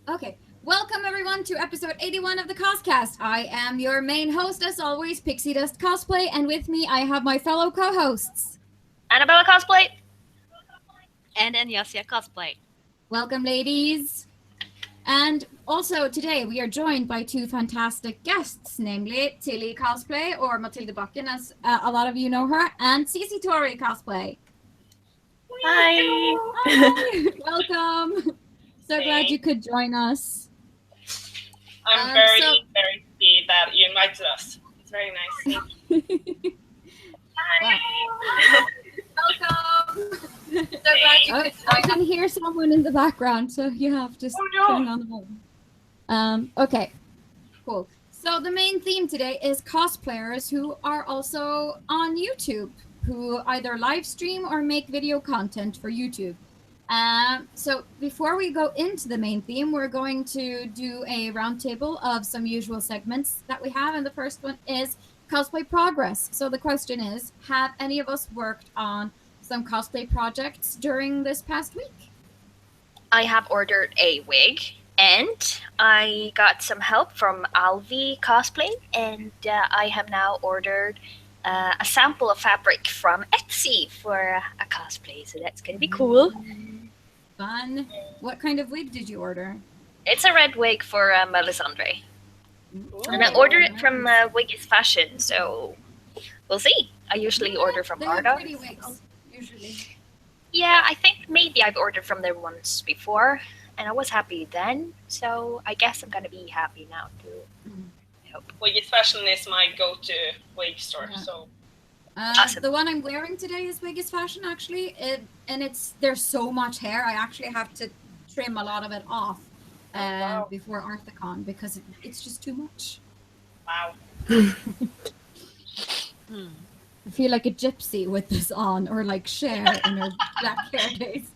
Okay, welcome everyone to episode 81 of the CosCast. I am your main host, as always, Pixie Dust Cosplay, and with me I have my fellow co-hosts. Annabella cosplay. And Yasia cosplay. Welcome, ladies. And also today we are joined by two fantastic guests, namely Tilly Cosplay, or Mathilde Bakken, as a lot of you know her, and Cecilie Cosplay. Hi. Hi, welcome. So glad you could join us. I'm very happy that you invited us. It's very nice. Wow. Welcome. So glad you could I can hear someone in the background, so you have to turn on the volume. Okay, cool. So the main theme today is cosplayers who are also on YouTube, who either live stream or make video content for YouTube. So before we go into the main theme, we're going to do a roundtable of some usual segments that we have, and the first one is cosplay progress. So the question is, have any of us worked on some cosplay projects during this past week? I have ordered a wig, and I got some help from Alvi Cosplay, and I have now ordered a sample of fabric from Etsy for a cosplay, so that's going to be cool. Fun. What kind of wig did you order? It's a red wig for Melisandre. And I ordered it from Wig is Fashion, so we'll see. I usually order from Arda. Pretty wigs, usually. Yeah, I think maybe I've ordered from there once before, and I was happy then, so I guess I'm gonna be happy now too. I hope. Wig is Fashion is my go-to wig store, so. Awesome. The one I'm wearing today is Wig is Fashion, actually, and there's so much hair. I actually have to trim a lot of it off before Arthacon because it's just too much. Wow. I feel like a gypsy with this on, or like Cher in her black hair days.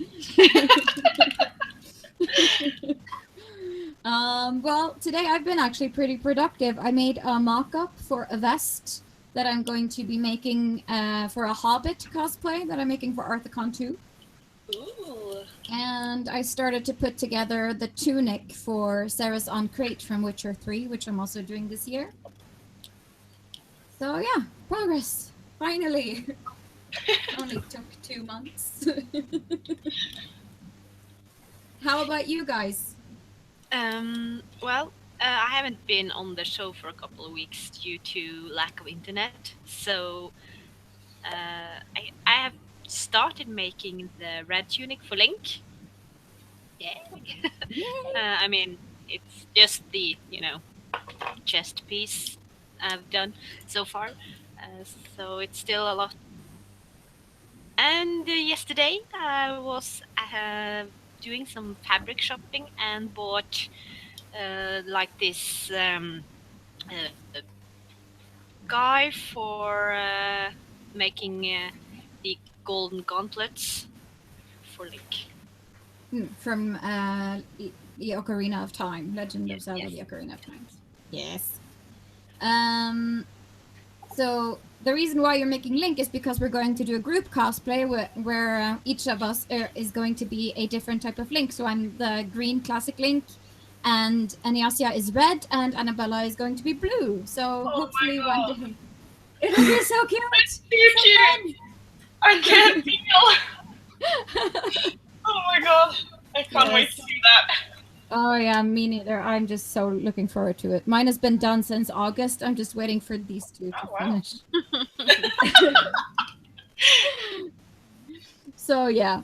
Well, today I've been actually pretty productive. I made a mock-up for a vest that I'm going to be making for a Hobbit cosplay that I'm making for Arthacon 2. Ooh. And I started to put together the tunic for Sarah's on Crate from Witcher 3, which I'm also doing this year. So yeah, progress. Finally. Only took 2 months. How about you guys? Well, I haven't been on the show for a couple of weeks due to lack of internet. So I have started making the red tunic for Link. Yay! I mean, it's just the, chest piece I've done so far. So it's still a lot. And yesterday I was doing some fabric shopping and bought like this guy for making the golden gauntlets for Link. From the Ocarina of Time, Legend of Zelda: The Ocarina of Time. Yes. So the reason why you're making Link is because we're going to do a group cosplay where each of us is going to be a different type of Link. So I'm the green classic Link, and Yasia is red, and Annabella is going to be blue. So hopefully one day it'll be so cute. It's so cute. I can't feel. Oh my god. I can't wait to see that. Oh yeah, me neither. I'm just so looking forward to it. Mine has been done since August. I'm just waiting for these two to finish. So yeah.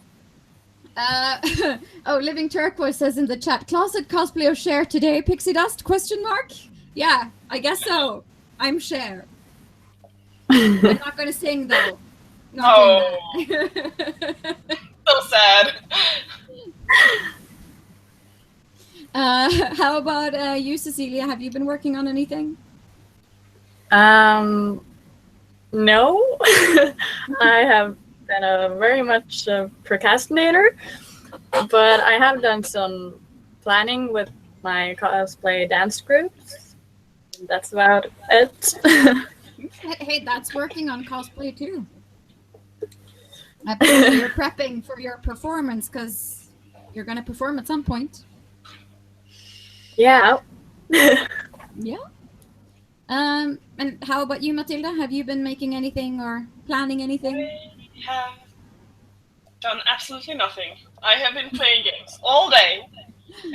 Living Turquoise says in the chat, closet cosplay of Cher today, Pixie Dust, question mark? Yeah, I guess so. I'm Cher. I'm not gonna sing though. Not doing that. So sad. How about you, Cecilia? Have you been working on anything? No. I have been a very much procrastinator, but I have done some planning with my cosplay dance groups. That's about it. Hey, that's working on cosplay too. I bet you're prepping for your performance because you're going to perform at some point. Yeah. Yeah. And how about you, Mathilde? Have you been making anything or planning anything? I have done absolutely nothing. I have been playing games all day,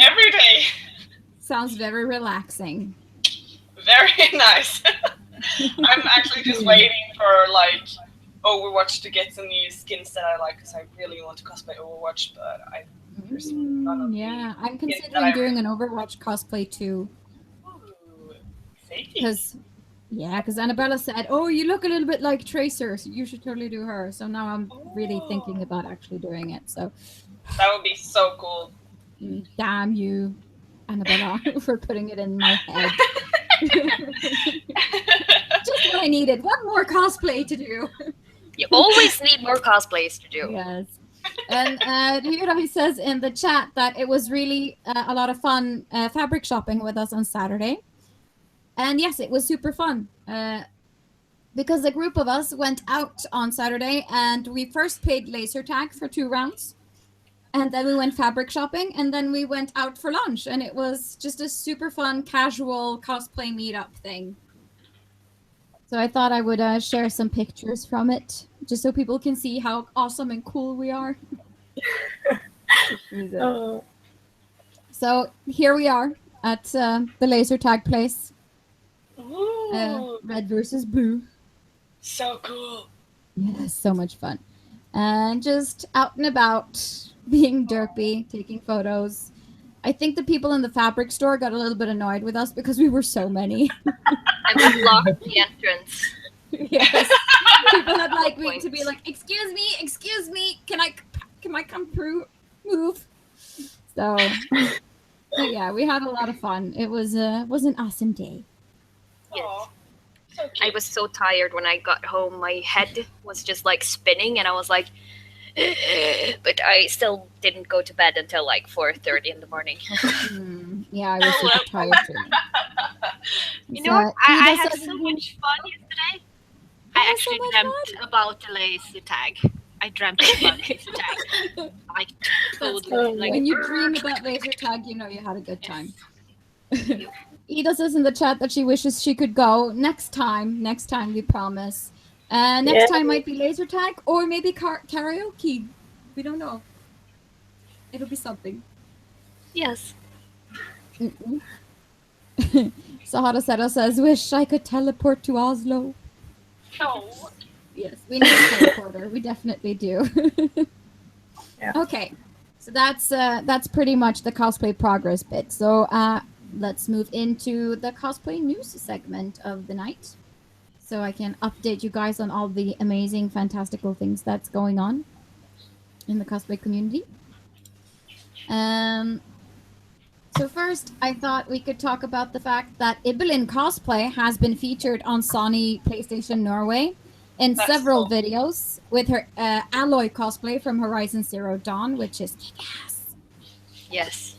every day. Sounds very relaxing. Very nice. I'm actually just waiting for like Overwatch to get some new skins that I like because I really want to cosplay Overwatch, but there's none of Yeah, the I'm skins that considering I doing an Overwatch cosplay too. Ooh, exciting. Because Annabella said, "Oh, you look a little bit like Tracer, so you should totally do her." So now I'm really thinking about actually doing it. So That would be so cool. damn you, Annabella, for putting it in my head. Just what I needed. One more cosplay to do. You always need more cosplays to do. Yes. And Hira says in the chat that it was really a lot of fun fabric shopping with us on Saturday. And yes, it was super fun. Because a group of us went out on Saturday and we first played laser tag for 2 rounds. And then we went fabric shopping and then we went out for lunch. And it was just a super fun, casual cosplay meetup thing. So I thought I would share some pictures from it, just so people can see how awesome and cool we are. Oh. So here we are at the laser tag place. Ooh, Red versus blue. so cool. Yeah, so much fun. And just out and about, being derpy, taking photos. I think the people in the fabric store got a little bit annoyed with us because we were so many. And we blocked the entrance. Yes. People had like to be like, excuse me, can I come through? Move. So but yeah, we had a lot of fun. It was an awesome day. Yes. Aw, so cute. I was so tired when I got home. My head was just like spinning, and I was like, but I still didn't go to bed until like 4:30 in the morning. Yeah, I was super tired too. You know what? I Ida had says- so much fun yesterday. Oh, I so actually much dreamt about the laser tag. I dreamt about laser tag. Like totally. Like When you dream about laser tag, you know you had a good time. Ida says in the chat that she wishes she could go next time. Next time, we promise. Next time might be laser tag or maybe karaoke. We don't know. It'll be something. Yes. Sahara Seta says, "Wish I could teleport to Oslo." Oh. Yes, we need a teleporter. We definitely do. Yeah. Okay, so that's pretty much the cosplay progress bit. So let's move into the cosplay news segment of the night, so I can update you guys on all the amazing, fantastical things that's going on in the cosplay community. So first, I thought we could talk about the fact that Ibelin cosplay has been featured on Sony PlayStation Norway in That's several cool. videos with her Alloy cosplay from Horizon Zero Dawn, which is kick-ass. Yes.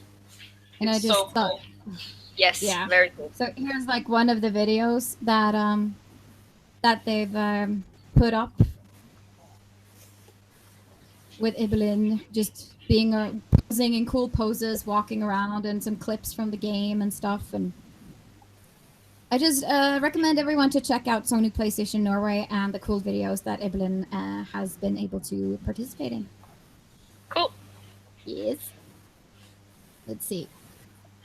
And It's I just so thought, cool. Yes. Yeah. Very cool. so here's like one of the videos that that they've put up with Ibelin just being posing in cool poses, walking around, and some clips from the game and stuff. And I just recommend everyone to check out Sony PlayStation Norway and the cool videos that Ibelin has been able to participate in. Cool. Yes. Let's see.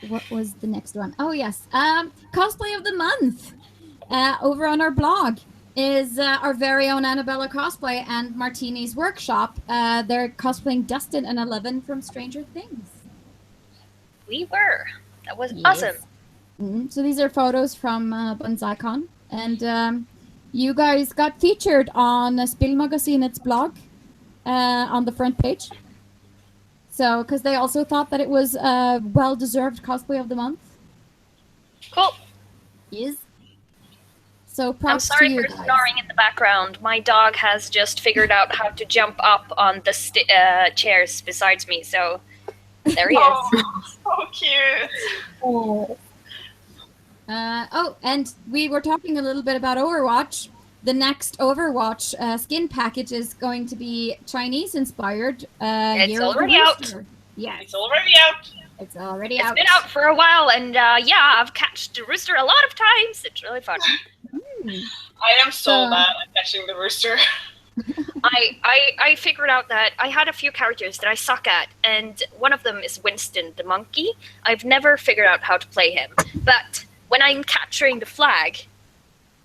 What was the next one? Oh, yes. Cosplay of the month over on our blog is our very own Annabella Cosplay and Martini's Workshop. They're cosplaying Dustin and Eleven from Stranger Things. We were. That was Yes. awesome. So these are photos from BonsaiCon. And you guys got featured on Spillmagasinet's blog on the front page. So, because they also thought that it was a well-deserved cosplay of the month. Cool. Yes. So I'm props sorry to you for guys. snoring in the background. My dog has just figured out how to jump up on the chairs besides me, so there he is. Oh, so cute. Oh. And we were talking a little bit about Overwatch. The next Overwatch skin package is going to be Chinese inspired. It's Year of the already out. Rooster. Yes. It's already out. It's already It's out. been out for a while, and I've catched the rooster a lot of times. It's really fun. I am so bad at catching the rooster. I figured out that I had a few characters that I suck at, and one of them is Winston the monkey. I've never figured out how to play him, but when I'm capturing the flag,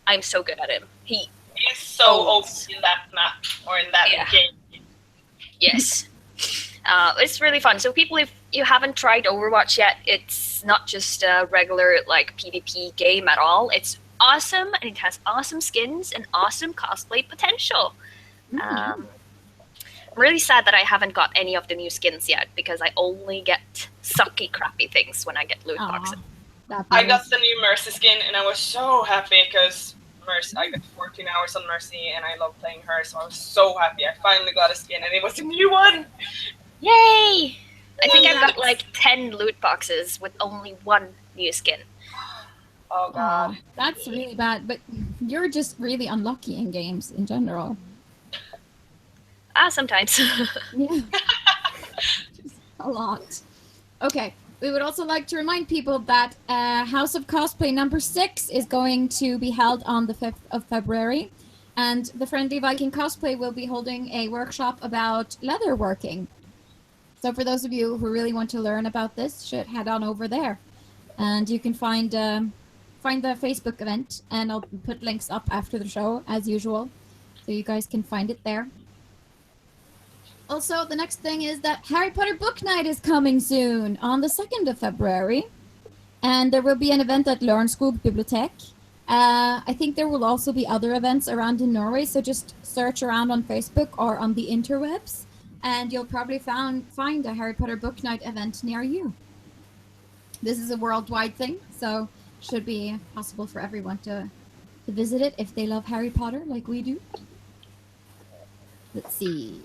I'm so good at him. He is so open in that map or in that game. Yes. It's really fun. So people, if you haven't tried Overwatch yet, it's not just a regular like PvP game at all. It's awesome, and it has awesome skins and awesome cosplay potential. I'm really sad that I haven't got any of the new skins yet, because I only get sucky, crappy things when I get loot boxes. I got the new Mercy skin, and I was so happy because I got 14 hours on Mercy, and I love playing her, so I was so happy. I finally got a skin, and it was a new one. Yay! I think I've got like 10 loot boxes with only one new skin. Oh god. That's really bad, but you're just really unlucky in games in general. Sometimes. Yeah. Just a lot. Okay. We would also like to remind people that House of Cosplay number 6 is going to be held on the 5th of February. And the Friendly Viking Cosplay will be holding a workshop about leatherworking. So for those of you who really want to learn about this, should head on over there. And you can find the Facebook event, and I'll put links up after the show, as usual. So you guys can find it there. Also, the next thing is that Harry Potter Book Night is coming soon, on the 2nd of February. And there will be an event at Lørenskog Bibliotek. I think there will also be other events around in Norway, so just search around on Facebook or on the interwebs, and you'll probably find a Harry Potter Book Night event near you. This is a worldwide thing, so should be possible for everyone to visit it if they love Harry Potter like we do. Let's see.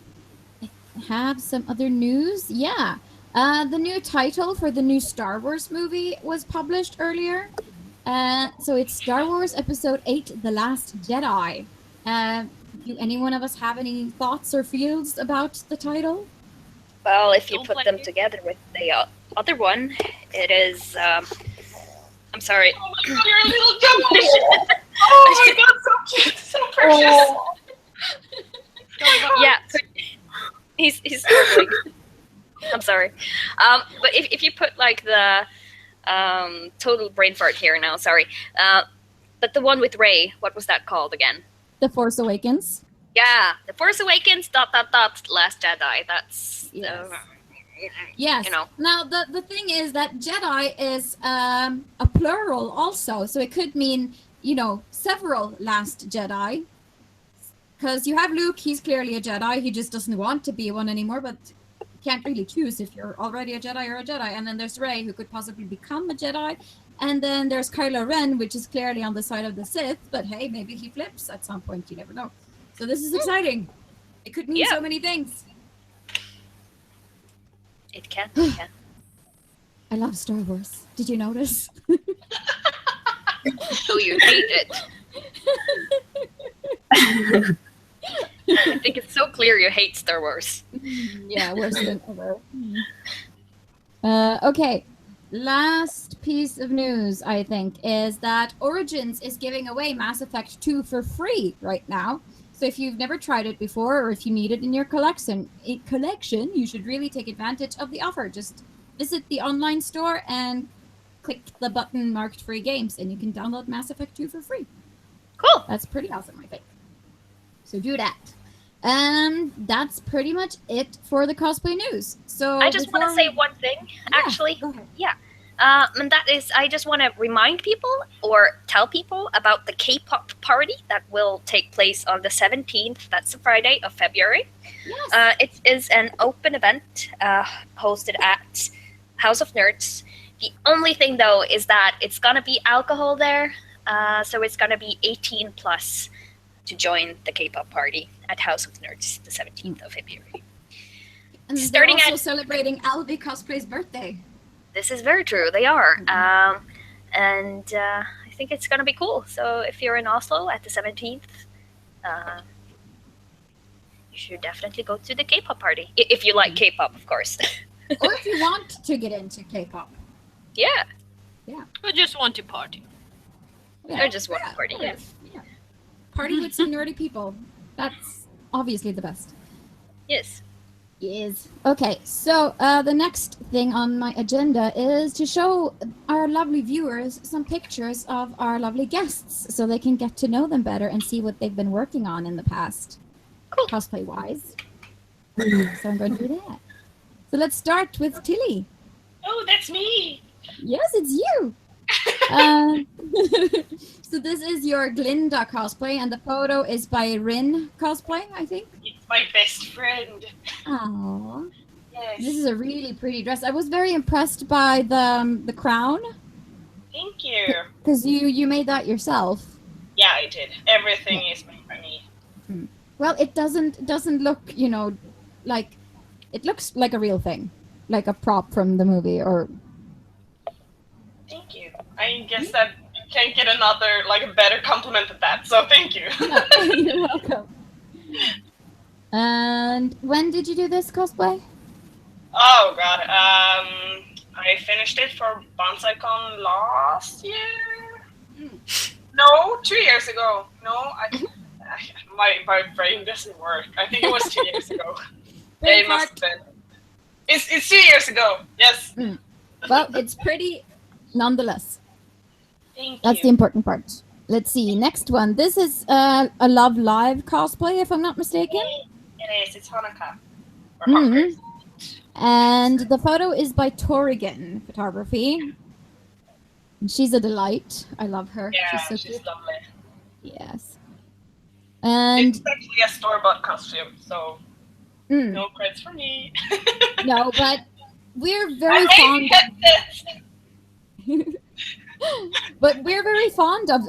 Have some other news. Yeah, the new title for the new Star Wars movie was published earlier. So it's Star Wars Episode 8, The Last Jedi. Do any one of us have any thoughts or feels about the title? Well, if you put them together with the other one, it is... I'm sorry. Oh my god, you're a little jellyfish! Oh my god, so cute, so precious! Yeah, he's struggling. I'm sorry. But if you put like the total brain fart here now, sorry. But the one with Rey, what was that called again? The Force Awakens. Yeah, The Force Awakens, ... Last Jedi. That's yes. You know. Now the thing is that Jedi is a plural also, so it could mean, you know, several Last Jedi. Because you have Luke, he's clearly a Jedi. He just doesn't want to be one anymore, but can't really choose if you're already a Jedi or a Jedi. And then there's Rey, who could possibly become a Jedi. And then there's Kylo Ren, which is clearly on the side of the Sith. But hey, maybe he flips at some point. You never know. So this is exciting. It could mean so many things. It can. It can. I love Star Wars. Did you notice? So you hate it. I think it's so clear you hate Star Wars. Yeah, worse than ever. Okay, last piece of news, I think, is that Origins is giving away Mass Effect 2 for free right now. So if you've never tried it before, or if you need it in your collection, you should really take advantage of the offer. Just visit the online store and click the button marked free games, and you can download Mass Effect 2 for free. Cool. That's pretty awesome, I think. So do that. And that's pretty much it for the cosplay news. So I just want to say one thing, actually. Go ahead. Yeah. And that is, I just want to remind people or tell people about the K-pop party that will take place on the 17th, that's a Friday of February. Yes. It is an open event hosted at House of Nerds. The only thing, though, is that it's going to be alcohol there. So it's going to be 18 plus to join the K-pop party at House of Nerds the 17th of February. And Starting they're also celebrating Alvi Cosplay's birthday. This is very true. They are. And I think it's going to be cool. So if you're in Oslo at the 17th, you should definitely go to the K-pop party. If you like K-pop, of course. Or if you want to get into K-pop. Yeah. I just want to party. Yeah. I just want to party. Yeah. Yeah. Party with some nerdy people. That's obviously the best. Yes. Yes. Okay, so the next thing on my agenda is to show our lovely viewers some pictures of our lovely guests so they can get to know them better and see what they've been working on in the past, Cool. cosplay-wise. So I'm going to do that. So let's start with Tilly. Oh, that's me. Yes, it's you. So this is your Glinda cosplay, and the photo is by Rin cosplay, I think. It's my best friend. Aww. Yes. This is a really pretty dress. I was very impressed by the crown, Thank you. because you made that yourself. Yeah, I did. Everything is made by me. Well, it doesn't look, like it looks like a real thing, like a prop from the movie, or Thank you. I guess that you can't get another, like, a better compliment than that, so thank you. You're welcome. And when did you do this cosplay? Oh, God. I finished it for BonsaiCon last year? No, 2 years ago. No, my brain doesn't work. I think it was 2 years ago. Yeah, it must have been. It's 2 years ago. Yes. Well, it's pretty nonetheless. Thank That's the you. important part. Let's see. Next one. This is a Love Live cosplay, if I'm not mistaken. It is. It's Hanukkah. Or Mhm. Hanukkah. And the photo is by Torrigan Photography. And she's a delight. I love her. Yeah, she's so she's cute. lovely. Yes. And It's actually a store-bought costume, so no credits for me. no, but we're very I fond. made it. But we're very fond of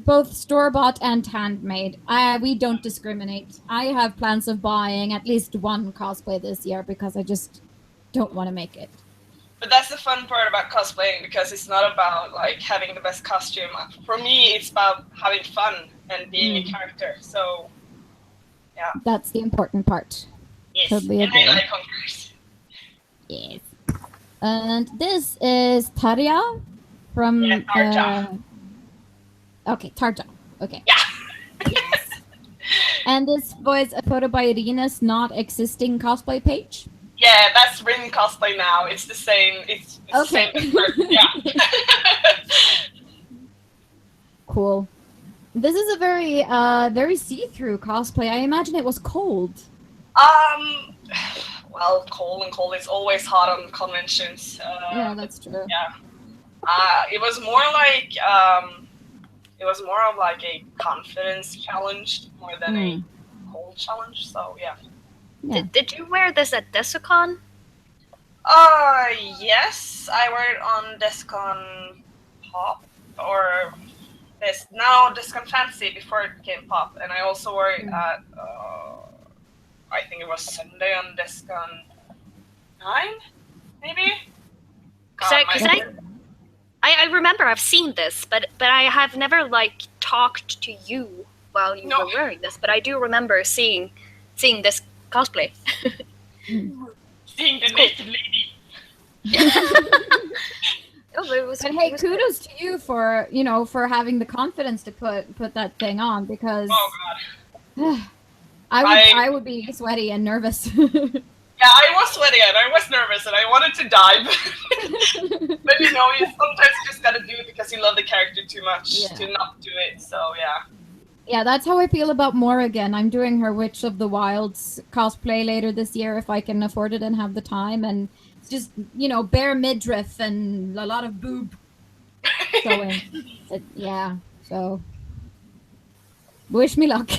both store-bought and handmade. We don't discriminate. I have plans of buying at least one cosplay this year because I just don't want to make it. But that's the fun part about cosplaying, because it's not about, like, having the best costume. For me, it's about having fun and being a character. So, yeah. That's the important part. Yes. Totally And agree. I like conquerors. Yes. And this is Tarja from... Yeah, Tarja. Okay, Tarja. Okay. Yeah. Yes. And this was a photo by Irina's not existing cosplay page. Yeah, that's Rin cosplay now. It's the same. It's Okay. the same person. Yeah. Cool. This is a very very see-through cosplay. I imagine it was cold. Well, cold is always hot on conventions. Yeah, that's true. Yeah. It was more like of like a confidence challenge more than a cold challenge. So yeah. Yeah. Did you wear this at Desicon? Yes, I wear it on Descon Pop or Descon Fancy before it became Pop, and I also wore it at I think it was Sunday on Descon 9, maybe. I remember I've seen this, but I have never like talked to you while you were wearing this. But I do remember seeing this cosplay. Seeing the naked lady. Oh, but it was, But hey, it was kudos to you for for having the confidence to put that thing on, because Oh god. I would be sweaty and nervous. Yeah, I was sweaty and I was nervous and I wanted to dive. But you sometimes you just gotta do it because you love the character too much to not do it. So yeah. Yeah, that's how I feel about Morrigan. I'm doing her Witch of the Wilds cosplay later this year if I can afford it and have the time, and it's just bare midriff and a lot of boob showing. Yeah, so wish me luck.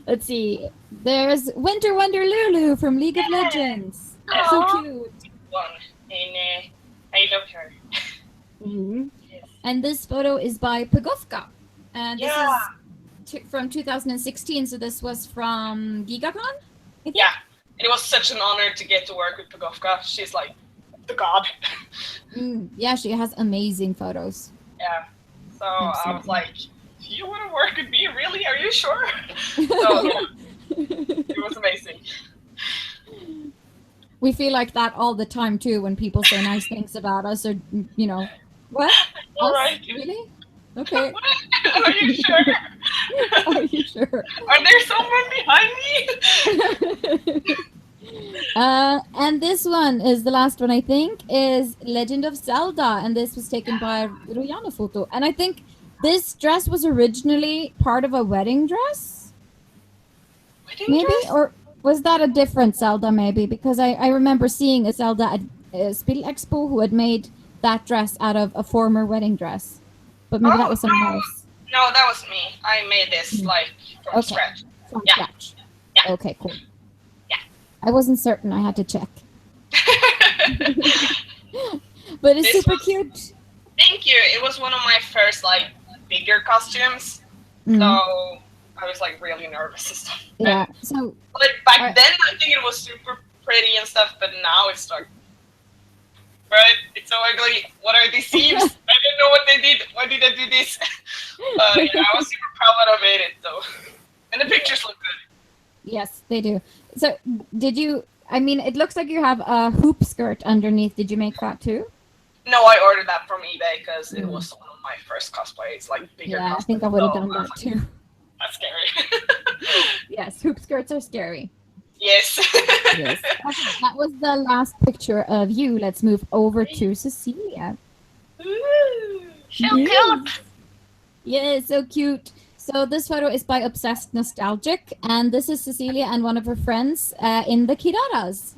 Let's see. There's Winter Wonder Lulu from League of Legends. So cute. One. And I love her. Mm-hmm. Yes. And this photo is by Pagofka. And this is from 2016, so this was from GigaCon, I think? Yeah. And it was such an honor to get to work with Pagofka. She's like the god. Yeah, she has amazing photos. Yeah. So Absolutely. I was like, you want to work with me? Really? Are you sure? So yeah. It was amazing. We feel like that all the time too when people say nice things about us, or what? All Us? right. Really? Okay. Are you sure? Are you sure? Are there someone behind me? And this one is the last one, I think, is Legend of Zelda, and this was taken by Rojana Photo. And I think this dress was originally part of a wedding dress, maybe, dress? or was that a different Zelda? Maybe because I remember seeing a Zelda at Spill Expo who had made that dress out of a former wedding dress, but maybe that was someone else. No, that was me. I made this like from scratch. From Yeah. scratch. Yeah. Okay, cool. Yeah. I wasn't certain. I had to check. But it's This super was- cute. Thank you. It was one of my first like bigger costumes, Mhm. so I was like really nervous and stuff. Yeah. So Like back Alright. then, I think it was super pretty and stuff, but now it's like, right? It's so ugly. What are these seams? I didn't know what they did. Why did I do this? But yeah, I was super proud that I made it though, and the pictures look good. yes, they do. So did you? I mean, it looks like you have a hoop skirt underneath. Did you make that too? No, I ordered that from eBay because it was one of my first cosplays, like bigger Yeah, cosplays. I think I would have So done I was that like, too. That's scary. Yes, hoop skirts are scary. Yes. Yes. Okay, that was the last picture of you. Let's move over to Cecilia. Ooh. So cute. Yeah, so cute. So this photo is by Obsessed Nostalgic, and this is Cecilia and one of her friends in the Kiraras.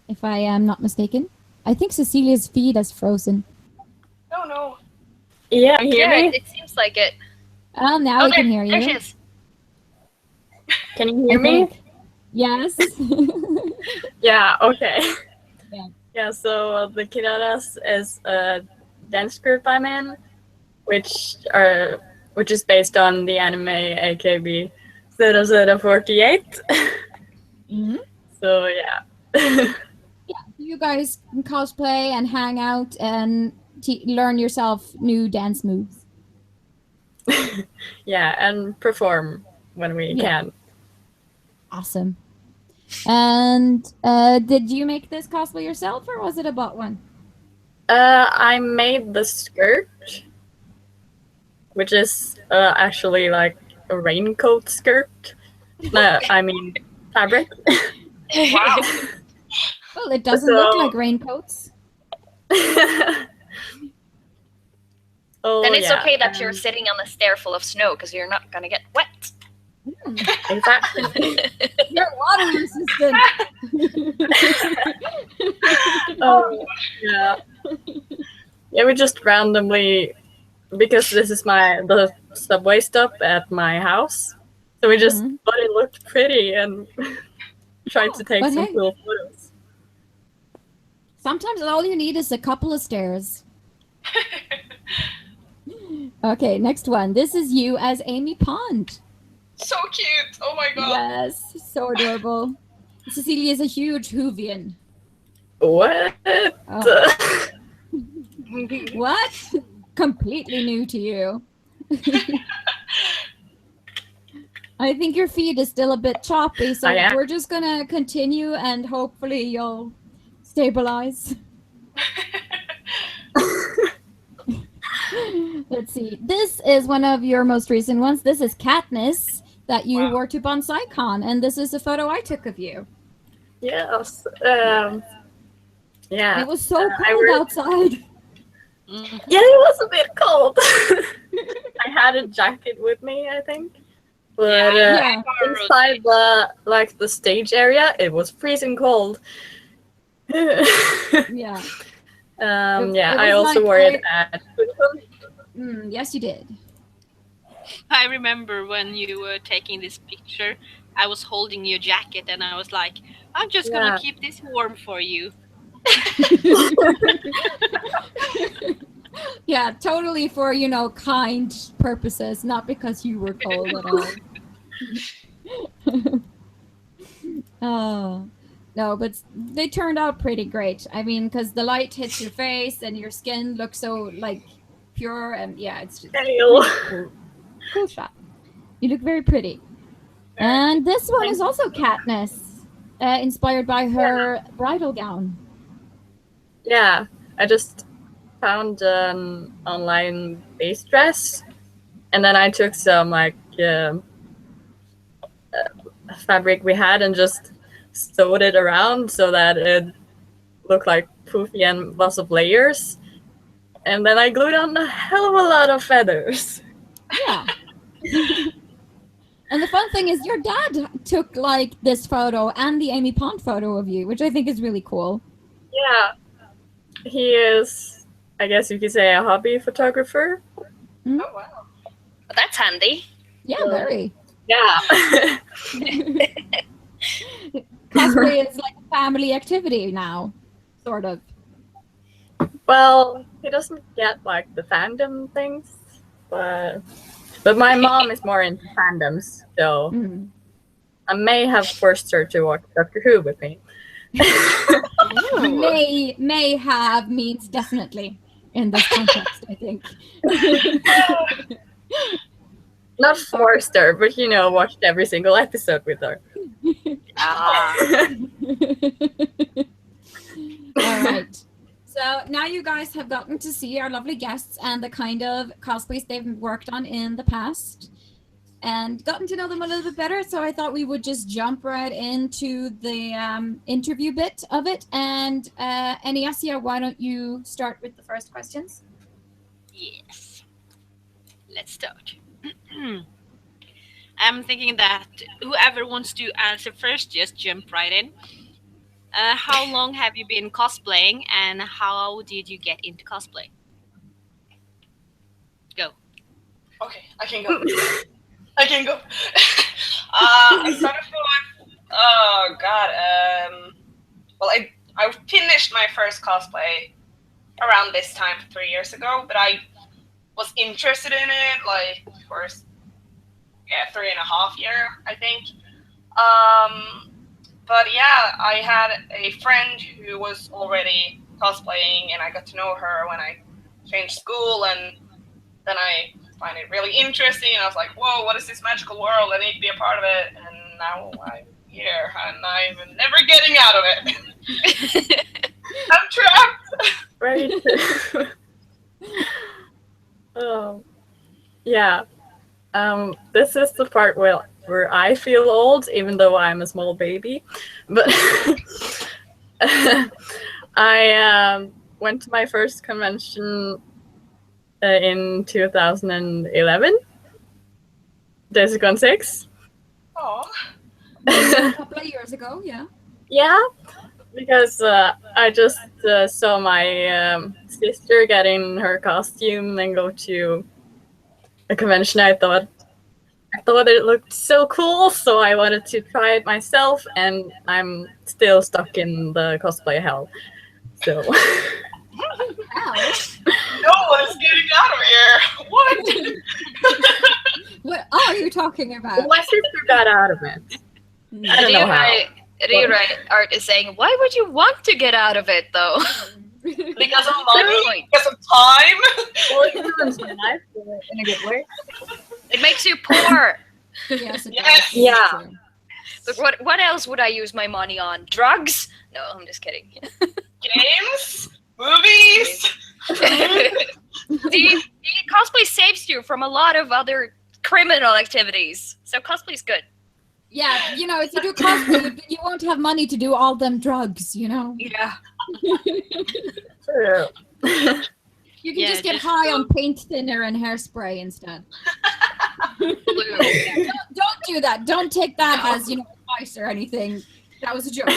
If I am not mistaken. I think Cecilia's feed has frozen. Oh no. Yeah, you hear Yeah, me? it seems like it. Now I can hear There she you. is. Can you hear me? Okay. Yes. Yeah, okay. Yeah. Yeah, so the Kiraras is a dance group I'm in, which is based on the anime AKB 0048. Mhm. So yeah. Yeah, you guys can cosplay and hang out and learn yourself new dance moves. Yeah, and perform when we Yeah. can. Awesome. And did you make this cosplay yourself, or was it a bought one? I made the skirt, which is actually like a raincoat skirt. No, I mean fabric. Wow. Well, it doesn't look So- like raincoats. Oh, Then it's yeah, okay that you're sitting on a stair full of snow because you're not gonna get wet. exactly. You're water resistant. Oh, yeah. Yeah, we just randomly, because this is the subway stop at my house, so we just Mhm. thought it looked pretty and tried to take but some hey. cool photos. Sometimes all you need is a couple of stairs. Okay, next one. This is you as Amy Pond. So cute. Oh my god. Yes, so adorable. Cecilia is a huge Whovian. What? Oh. What? Completely new to you. I think your feed is still a bit choppy, so I am. we're just gonna continue and hopefully you'll stabilize. Let's see. This is one of your most recent ones. This is Katniss that you Wow. wore to BonsaiCon, and this is a photo I took of you. Yes. And Yeah. it was so I cold really- outside. Yeah, it was a bit cold. I had a jacket with me, I think. But Yeah. inside the stage area, it was freezing cold. Yeah. Yeah, It I was also like wore it at Yes, you did. I remember when you were taking this picture, I was holding your jacket and I was like, I'm just Yeah. gonna keep this warm for you. Yeah, totally for, kind purposes, not because you were cold at all. Oh, no, but they turned out pretty great. I mean, because the light hits your face and your skin looks so, pure, and yeah, it's just Pale. cool shot. You look very pretty. And this one is also Katniss, inspired by her bridal gown. Yeah, I just found an online base dress, and then I took some fabric we had and just sewed it around so that it looked like poofy and lots of layers. And then I glued on a hell of a lot of feathers. Yeah. And the fun thing is, your dad took like this photo and the Amy Pond photo of you, which I think is really cool. Yeah, he is, I guess you could say, a hobby photographer. Oh wow. That's handy. Yeah, very. Yeah. Cosplay is like a family activity now, sort of. Well, he doesn't get like the fandom things, but my mom is more into fandoms, so I may have forced her to watch Doctor Who with me. May have means definitely in this context, I think. Not forced her, but watched every single episode with her. All right. So now you guys have gotten to see our lovely guests and the kind of cosplays they've worked on in the past and gotten to know them a little bit better. So I thought we would just jump right into the interview bit of it. And Eniasia, why don't you start with the first questions? Yes. Let's start. I'm thinking that whoever wants to answer first, just jump right in. How long have you been cosplaying, and how did you get into cosplay? Go. Okay, I can go. I started oh god. Well, I finished my first cosplay around this time 3 years ago, but I was interested in it like for 3.5 years, I think. But yeah, I had a friend who was already cosplaying, and I got to know her when I changed school, and then I find it really interesting, and I was like, whoa, what is this magical world? I need to be a part of it, and now I'm here, and I'm never getting out of it. I'm trapped! Right. Oh, yeah. This is the part where I feel old, even though I'm a small baby. But I went to my first convention in 2011, Desicon 6. Aww. A couple of years ago, yeah. Yeah, because I just saw my sister getting her costume and go to a convention. I thought it looked so cool, so I wanted to try it myself, and I'm still stuck in the cosplay hell. So. No one is getting out of here. What? What are you talking about? My sister got out of it. I don't know how. Rewrite Art is saying, why would you want to get out of it, though? Because of money? Because of time? Well, it ruins my life in a good way. It makes you poor. Yes, it Yes. does. Yeah. But what else would I use my money on? Drugs? No, I'm just kidding. Games? Movies? The cosplay saves you from a lot of other criminal activities. So cosplay's good. Yeah, if you do cosplay, you won't have money to do all them drugs, Yeah. True. You can just get high on paint thinner and hairspray instead. Don't do that. Don't take that as, advice or anything. That was a joke.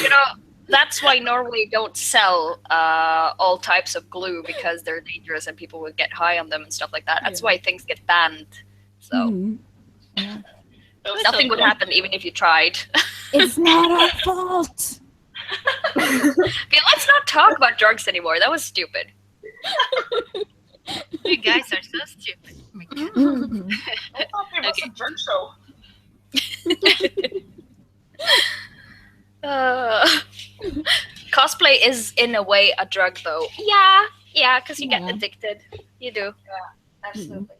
That's why Norway don't sell all types of glue, because they're dangerous and people would get high on them and stuff like that. That's why things get banned. So Yeah. nothing would happen even if you tried. It's not our fault. Okay, let's not talk about drugs anymore. That was stupid. You guys are so stupid. Mhm. I thought it was a drug show. Cosplay is in a way a drug, though. Yeah, because you get addicted. You do. Absolutely.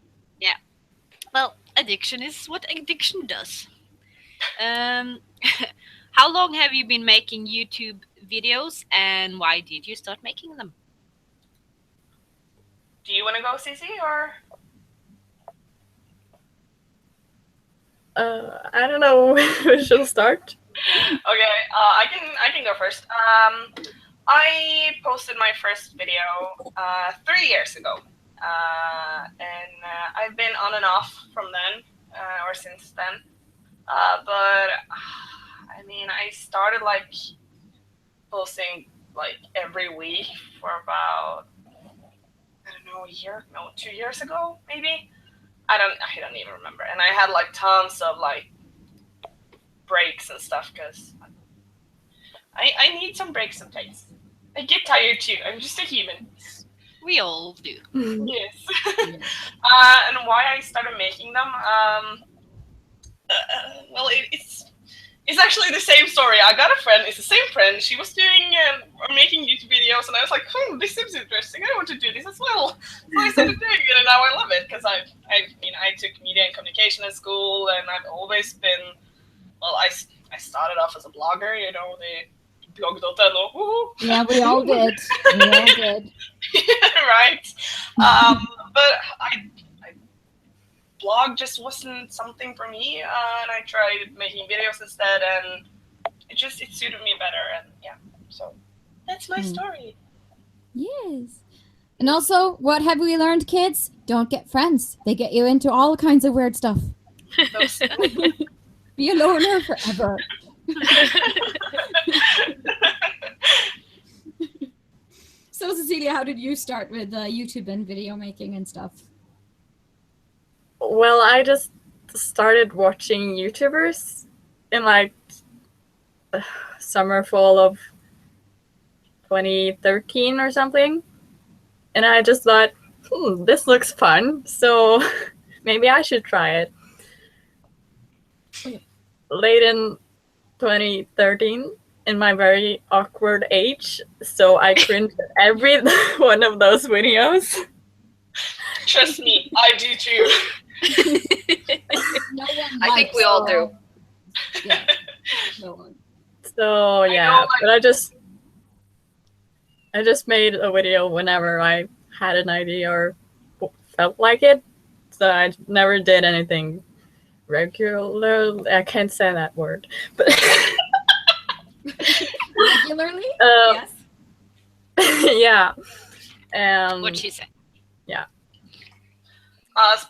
Well, addiction is what addiction does. How long have you been making YouTube videos, and why did you start making them? Do you want to go, Cece, or? I don't know who should start. Okay, I can go first. I posted my first video 3 years ago, and I've been on and off from then or since then. But I mean, I started like posting like every week for about, I don't know, 2 years ago maybe. I don't even remember. And I had like tons of like breaks and stuff because I need some breaks sometimes. I get tired too. I'm just a human. We all do. Yes. And why I started making them? Well, it's actually the same story. I got a friend. It's the same friend. She was doing making YouTube videos, and I was like, this seems interesting. I want to do this as well. So I started doing it, and now I love it because I took media and communication at school, and I've always been. Well, I started off as a blogger. You know, the blog.no. Woo-hoo. Yeah, we all did. We all did. Right. But I blog just wasn't something for me, and I tried making videos instead, and it suited me better, and yeah, so that's my story. Yes. And also, what have we learned, kids? Don't get friends. They get you into all kinds of weird stuff. Be a loner forever. So, Cecilie, how did you start with YouTube and video making and stuff? Well, I just started watching YouTubers in like summer, fall of 2013 or something. And I just thought, this looks fun, so maybe I should try it. Late in 2013, in my very awkward age, so I cringed at every one of those videos. Trust me, I do too. No one I think we all do. Yeah. No one. So yeah, but I just made a video whenever I had an idea or felt like it. So I never did anything regular. I can't say that word, but Regularly? Yes. yeah. What'd she say?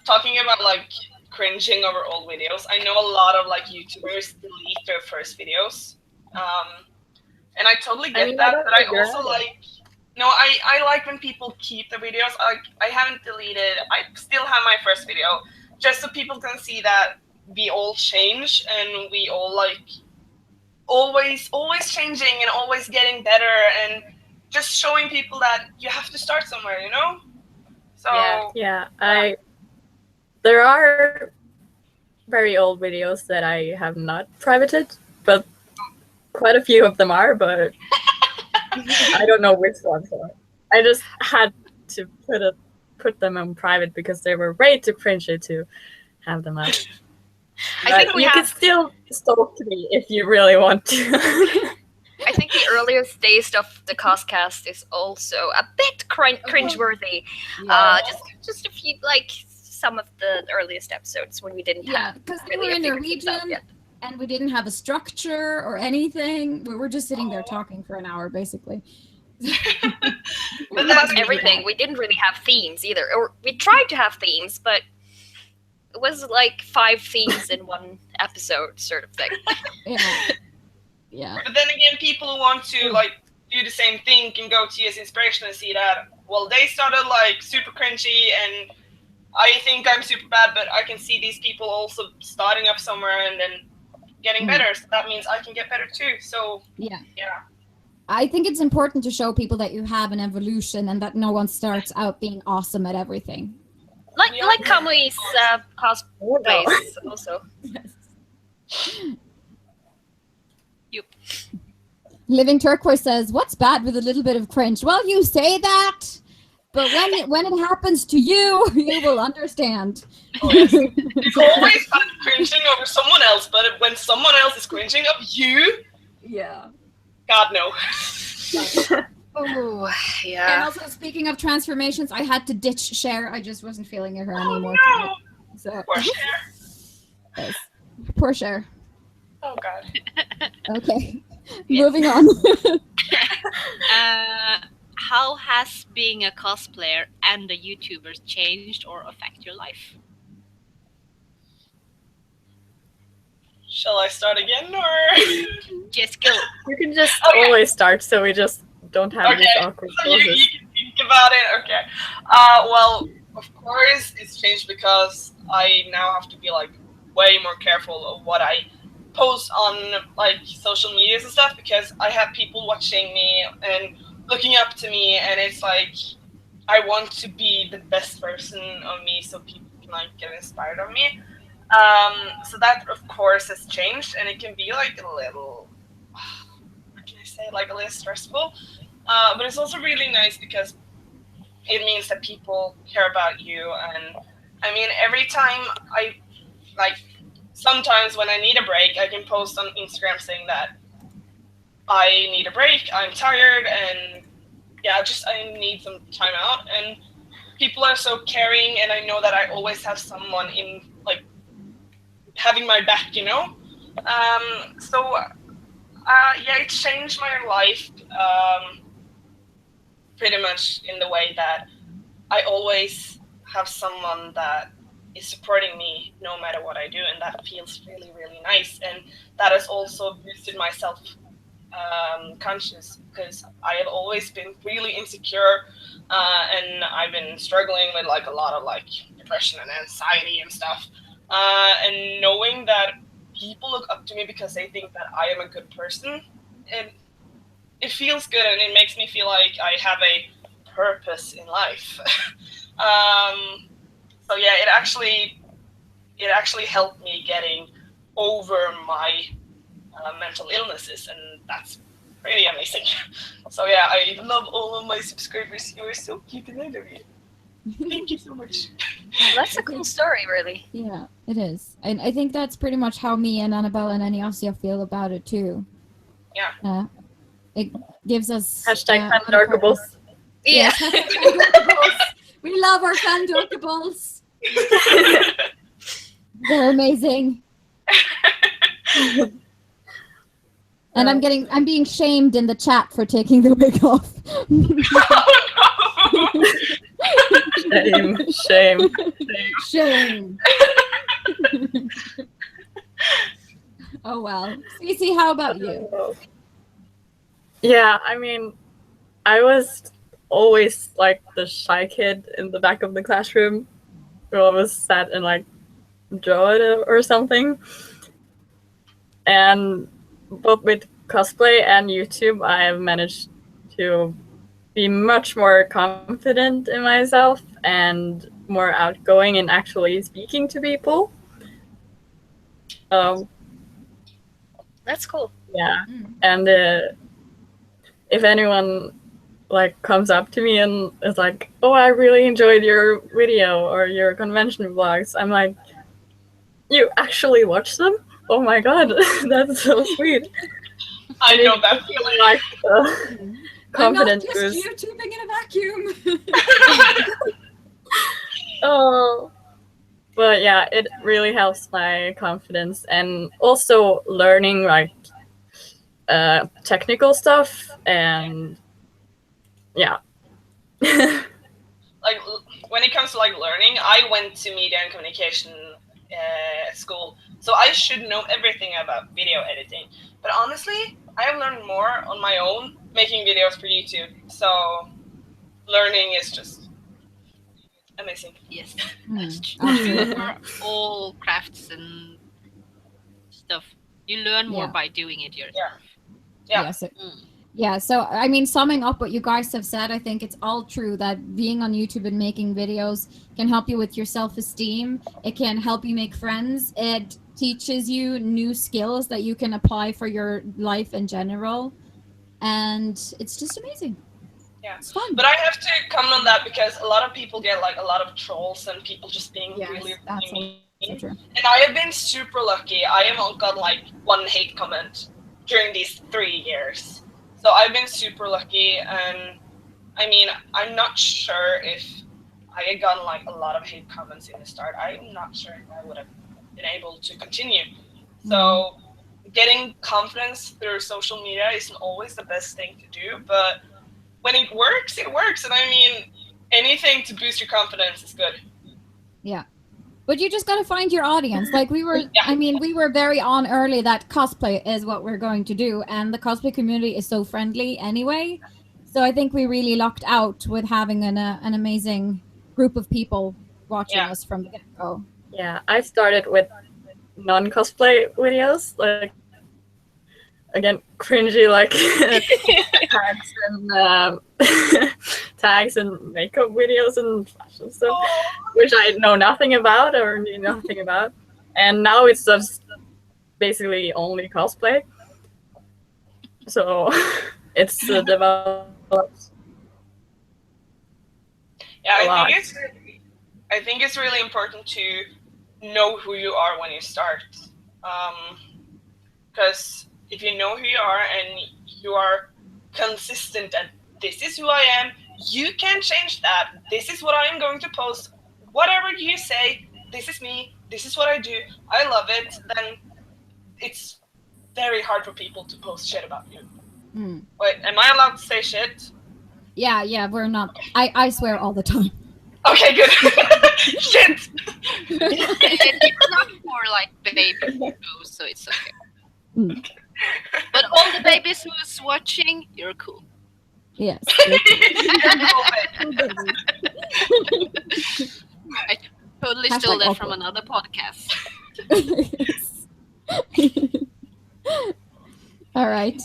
Talking about like cringing over old videos, I know a lot of like YouTubers delete their first videos, and I totally get that. But I also I like when people keep the videos. I haven't deleted. I still have my first video, just so people can see that we all change and we all like always changing and always getting better, and just showing people that you have to start somewhere, you know. So yeah. There are very old videos that I have not privated, but quite a few of them are, but I don't know which ones are. I just had to put them on private because they were way too cringy to have them up. I think you can still stalk me if you really want to. I think the earliest days of the CosCast is also a bit cringeworthy. Yeah. Just a few, like some of the earliest episodes when we didn't have because they really were a in figure things out Norwegian yet. and we didn't have a structure or anything. We were just sitting there talking for an hour, basically. But about everything, we didn't really have themes either. Or we tried to have themes, but it was like 5 themes in one episode, sort of thing. Yeah. But then again, people who want to like do the same thing can go to you as inspiration and see that, well, they started like super cringy and I think I'm super bad, but I can see these people also starting up somewhere and then getting better. So that means I can get better too. So yeah. I think it's important to show people that you have an evolution and that no one starts out being awesome at everything. Like Kamui's cosplays also. Yep. Living Turquoise says, what's bad with a little bit of cringe? Well, you say that, But when it happens to you, you will understand. Oh, yes. It's always fun cringing over someone else, but when someone else is cringing of you, Yeah. God no. Oh, And yeah. also, speaking of transformations, I had to ditch Cher. I just wasn't feeling her Oh anymore. no! So, Poor Cher. yes. Poor Cher. Oh God. Okay. Yes. Moving on. How has being a cosplayer and a YouTuber changed or affect your life? Shall I start again or? Just go. You can just Okay. always start, so we just don't have these Okay. awkward So you pauses. can think about it. Okay. Well, of course it's changed because I now have to be like way more careful of what I post on like social medias and stuff because I have people watching me and looking up to me, and it's like I want to be the best version of me so people can like get inspired of me. So that of course has changed, and it can be like a little, what can I say, like a little stressful. But it's also really nice because it means that people care about you, and I mean every time I like sometimes when I need a break, I can post on Instagram saying that I need a break, I'm tired, and yeah, just I need some time out. And people are so caring, and I know that I always have someone in like having my back, you know. Yeah, it changed my life pretty much in the way that I always have someone that is supporting me no matter what I do, and that feels really, really nice. And that has also boosted my self conscious because I have always been really insecure, and I've been struggling with like a lot of like depression and anxiety and stuff. And knowing that people look up to me because they think that I am a good person, it feels good, and it makes me feel like I have a purpose in life. So yeah, it actually helped me getting over my mental illnesses, and that's pretty amazing. So yeah, I love all of my subscribers. You are so cute, and I love you. Thank you so much. That's a cool story, really. Yeah, it is. And I think that's pretty much how me and Annabelle and Anastasia feel about it too. Yeah. It gives us Hashtag a lot of #Fandorkables. purpose. Yeah. Yes, hashtag Fandorkables. We love our Fandorkables. They're amazing. And I'm being shamed in the chat for taking the wig off. Oh Shame. Shame. Oh well. Cece, how about you? Yeah, I mean, I was always like the shy kid in the back of the classroom who always sat and like draw it or something. And both with cosplay and YouTube, I have managed to be much more confident in myself and more outgoing in actually speaking to people. That's cool. Yeah, Mm. and if anyone like comes up to me and is like, "Oh, I really enjoyed your video or your convention vlogs," I'm like, "You actually watch them? Oh my god, that's so sweet!" I And know it that gives me, feeling. like I'm not confidence just boost. YouTubing in a vacuum. Oh, but yeah, it really helps my confidence, and also learning like technical stuff, and yeah. Like when it comes to like learning, I went to media and communication school, so I should know everything about video editing. But honestly, I have learned more on my own making videos for YouTube. So learning is just amazing. Yes. Absolutely. For all crafts and stuff, you learn more Yeah. by doing it yourself. Yeah. Yes. Mm. Yeah, so I mean, summing up what you guys have said, I think it's all true that being on YouTube and making videos can help you with your self-esteem. It can help you make friends. It teaches you new skills that you can apply for your life in general. And it's just amazing. Yeah. It's fun. But I have to comment on that because a lot of people get like a lot of trolls and people just being really that's mean. so true. And I have been super lucky. I have got like one hate comment during these 3 years. So I've been super lucky, and I mean, I'm not sure if I had gotten like a lot of hate comments in the start. I'm not sure if I would have been able to continue. So getting confidence through social media isn't always the best thing to do, but when it works, it works. And I mean, anything to boost your confidence is good. Yeah. But you just got to find your audience. Like we were, I mean, we were very on early that cosplay is what we're going to do. And the cosplay community is so friendly anyway. So I think we really lucked out with having an amazing group of people watching us from the get-go. Yeah, I started with non-cosplay videos, like, again, cringy, like tags and makeup videos and fashion stuff, which I know nothing about or knew nothing about. And now it's just basically only cosplay. So it's developed. Yeah, I think it's really important to know who you are when you start, because if you know who you are and you are consistent and this is who I am, you can change that. This is what I am going to post. Whatever you say, this is me. This is what I do. I love it. Then it's very hard for people to post shit about you. Wait, am I allowed to say shit? Yeah, we're not. I swear all the time. Okay, good. Shit. It's not for like baby photos, so it's okay. But all the babies who's watching, you're cool. Yes. I totally stole that from another podcast. All right.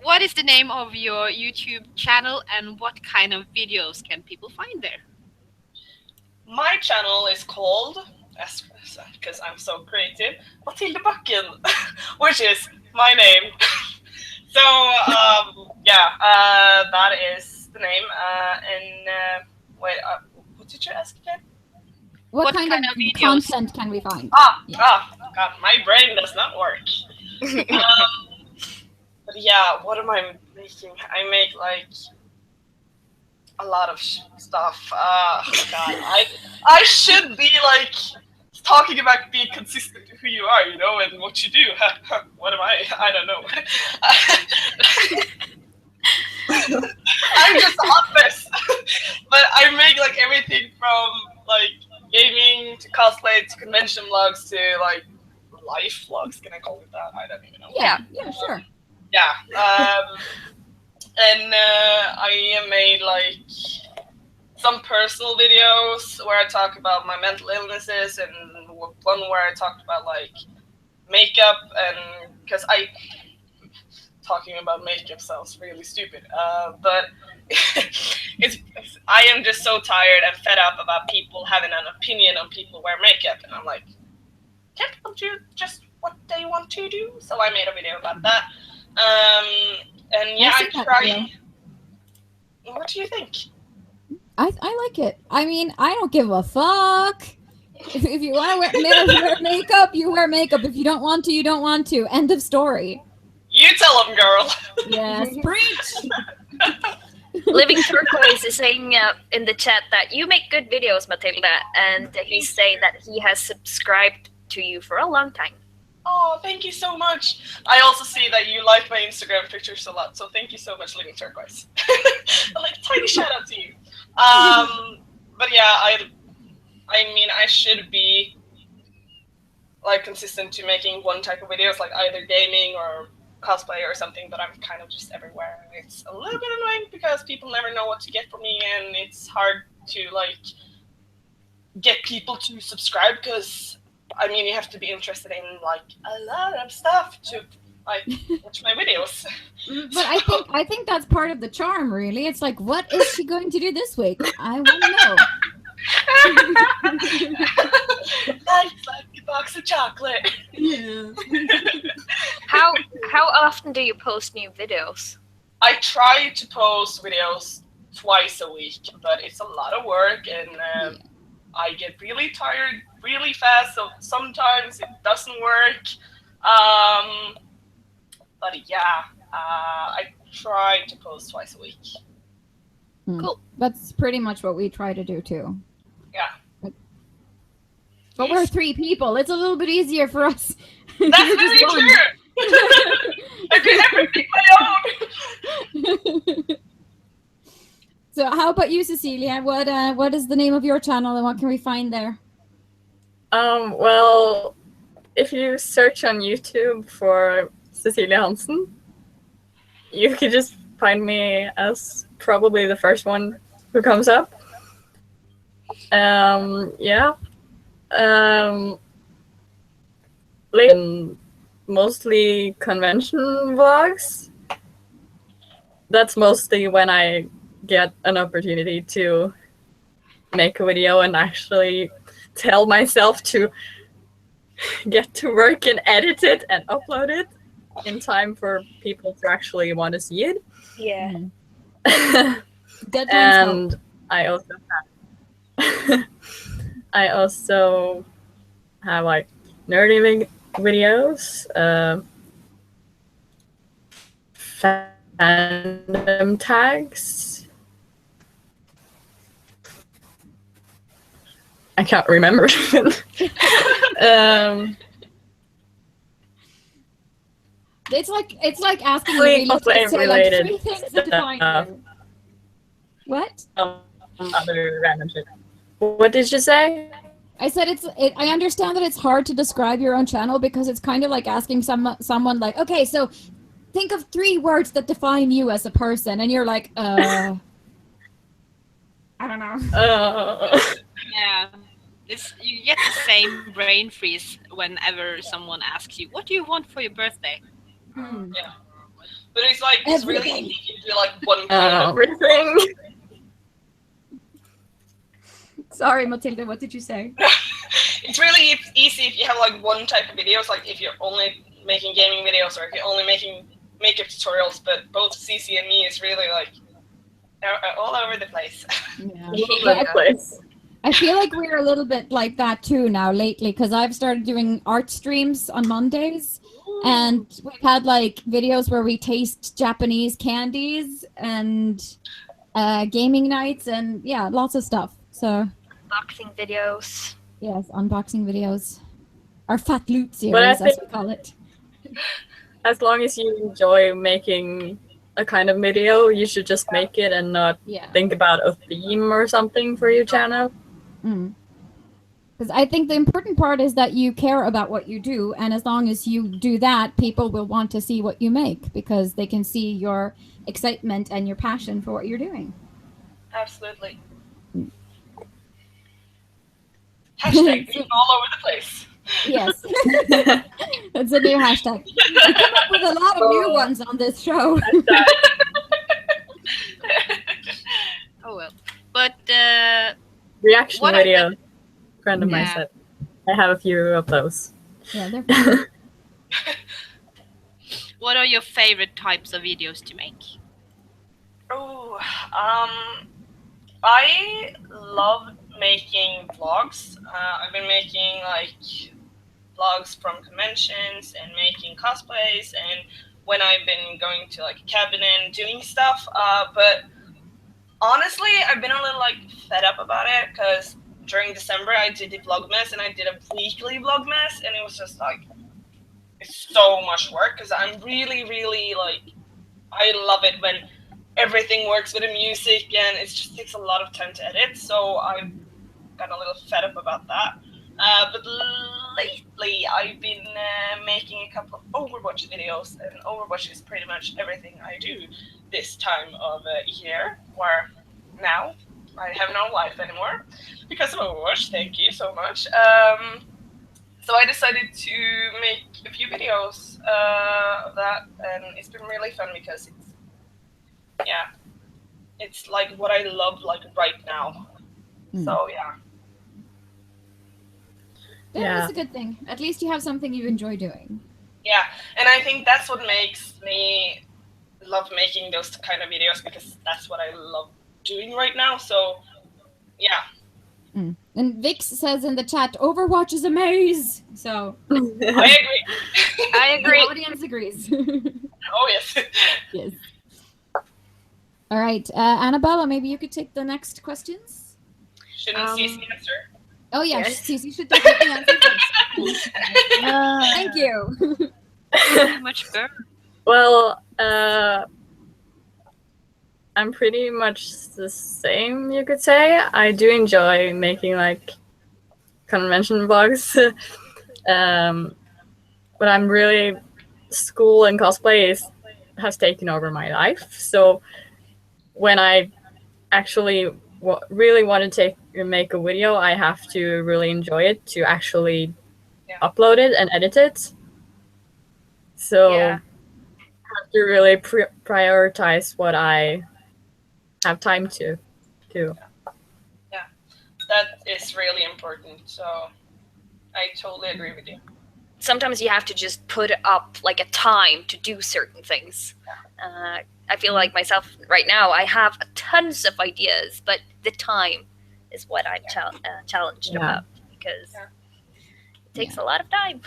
What is the name of your YouTube channel and what kind of videos can people find there? My channel is called, because I'm so creative, Mathilde Bakken, which is my name. So, that is the name. Wait, what did you ask again? What kind of videos? Content can we find? God, my brain does not work. But yeah, what am I making? I make like a lot of stuff. God, I should be like talking about being consistent to who you are, you know, and what you do. What am I? I don't know. I'm just a hot mess. But I make like everything from like gaming to cosplay to convention vlogs to like life vlogs. Can I call it that? I don't even know. Yeah, sure. Yeah. And I made like some personal videos where I talk about my mental illnesses, and one where I talked about like makeup, and because talking about makeup sounds really stupid, but I am just so tired and fed up about people having an opinion on people wear makeup, and I'm like, can't people do just what they want to do? So I made a video about that. And yeah, I try. What do you think? I like it. I mean, I don't give a fuck. If you want to wear makeup, you wear makeup. If you don't want to, you don't want to. End of story. You tell them, girl. Yes, preach. Living Turquoise is saying in the chat that you make good videos, Mathilde, and he's saying that he has subscribed to you for a long time. Oh, thank you so much. I also see that you like my Instagram pictures a lot, so thank you so much, Living Turquoise. Like, tiny shout out to you. But yeah, I mean, I should be like consistent to making one type of videos, like either gaming or cosplay or something, but I'm kind of just everywhere. It's a little bit annoying because people never know what to get from me, and it's hard to like get people to subscribe because I mean, you have to be interested in like a lot of stuff to like watch my videos. But I think that's part of the charm, really. It's like, what is she going to do this week? I want to know. That's like a box of chocolate. Yeah. How often do you post new videos? I try to post videos twice a week, but it's a lot of work, and I get really tired really fast, so sometimes it doesn't work. But yeah, I try to post twice a week. Cool. That's pretty much what we try to do too. Yeah. But we're 3 people. It's a little bit easier for us. That's You're very just one. true. I do everything my own. So how about you, Cecilia? What is the name of your channel and what can we find there? Well, if you search on YouTube for Cecilie Hansen, you can just find me as probably the first one who comes up. Yeah. Like mostly convention vlogs. That's mostly when I get an opportunity to make a video and actually tell myself to get to work and edit it and upload it in time for people to actually want to see it. Yeah. And I also have like nerdy videos, fandom tags. I can't remember. It's like asking Really me to say like related 3 things that define you. What? Other random shit. What did you say? I said I understand that it's hard to describe your own channel because it's kind of like asking someone like, okay, so think of 3 words that define you as a person, and you're like, I don't know. Yeah. You get the same brain freeze whenever someone asks you, what do you want for your birthday? Yeah. But it's really Everything. easy to do like one kind of Everything. Sorry, Mathilde, what did you say? It's really easy if you have like one type of videos, like if you're only making gaming videos or if you're only making makeup tutorials, but both Cece and me is really like all over the place. Yeah. All over the place. I feel like we're a little bit like that too now lately because I've started doing art streams on Mondays, and we've had like videos where we taste Japanese candies and gaming nights and yeah, lots of stuff. So Unboxing videos. yes, unboxing videos. Our fat loot But I series, as think- we call it. As long as you enjoy making a kind of video, you should just make it and not Yeah. think about a theme or something for your channel. Because I think the important part is that you care about what you do, and as long as you do that, people will want to see what you make because they can see your excitement and your passion for what you're doing. Absolutely. Hashtag being all over the place. Yes. That's a new hashtag. We come up with a lot of new ones on this show. Oh well. But Reaction What are video. Friend of mine Yeah. said. I have a few of those. Yeah, they're fun. what are your favorite types of videos to make? Oh, I love making vlogs. I've been making like vlogs from conventions and making cosplays, and when I've been going to like a cabin and doing stuff. But honestly, I've been a little like fed up about it because during December I did the Vlogmas and I did a weekly Vlogmas, and it was just like it's so much work because I'm really like I love it when everything works with the music and it just takes a lot of time to edit. So I've gotten a little fed up about that. But lately I've been making a couple of Overwatch videos, and Overwatch is pretty much everything I do this time of year, where now I have no life anymore because of Overwatch. Thank you so much. So I decided to make a few videos of that, and it's been really fun because it's like what I love like right now. So yeah. That's a good thing. At least you have something you enjoy doing. Yeah, and I think that's what makes me love making those kind of videos because that's what I love doing right now. So yeah. And Vix says in the chat, Overwatch is a maze. So I agree. I the agree. audience agrees. Oh yes. Yes. All right, Annabella, maybe you could take the next questions. Shouldn't Cece answer? Oh yeah, Yes. Cece should definitely answer first. Thank you. Too much burn. Well, I'm pretty much the same, you could say. I do enjoy making like convention vlogs, but I'm really school and cosplay has taken over my life. So when I actually really want to make a video, I have to really enjoy it to actually upload it and edit it. So Yeah. I have to really prioritize what I have time to do. Yeah, that is really important. So I totally agree with you. Sometimes you have to just put up like a time to do certain things. I feel like myself right now, I have tons of ideas, but the time is what I'm challenged about because it takes a lot of time.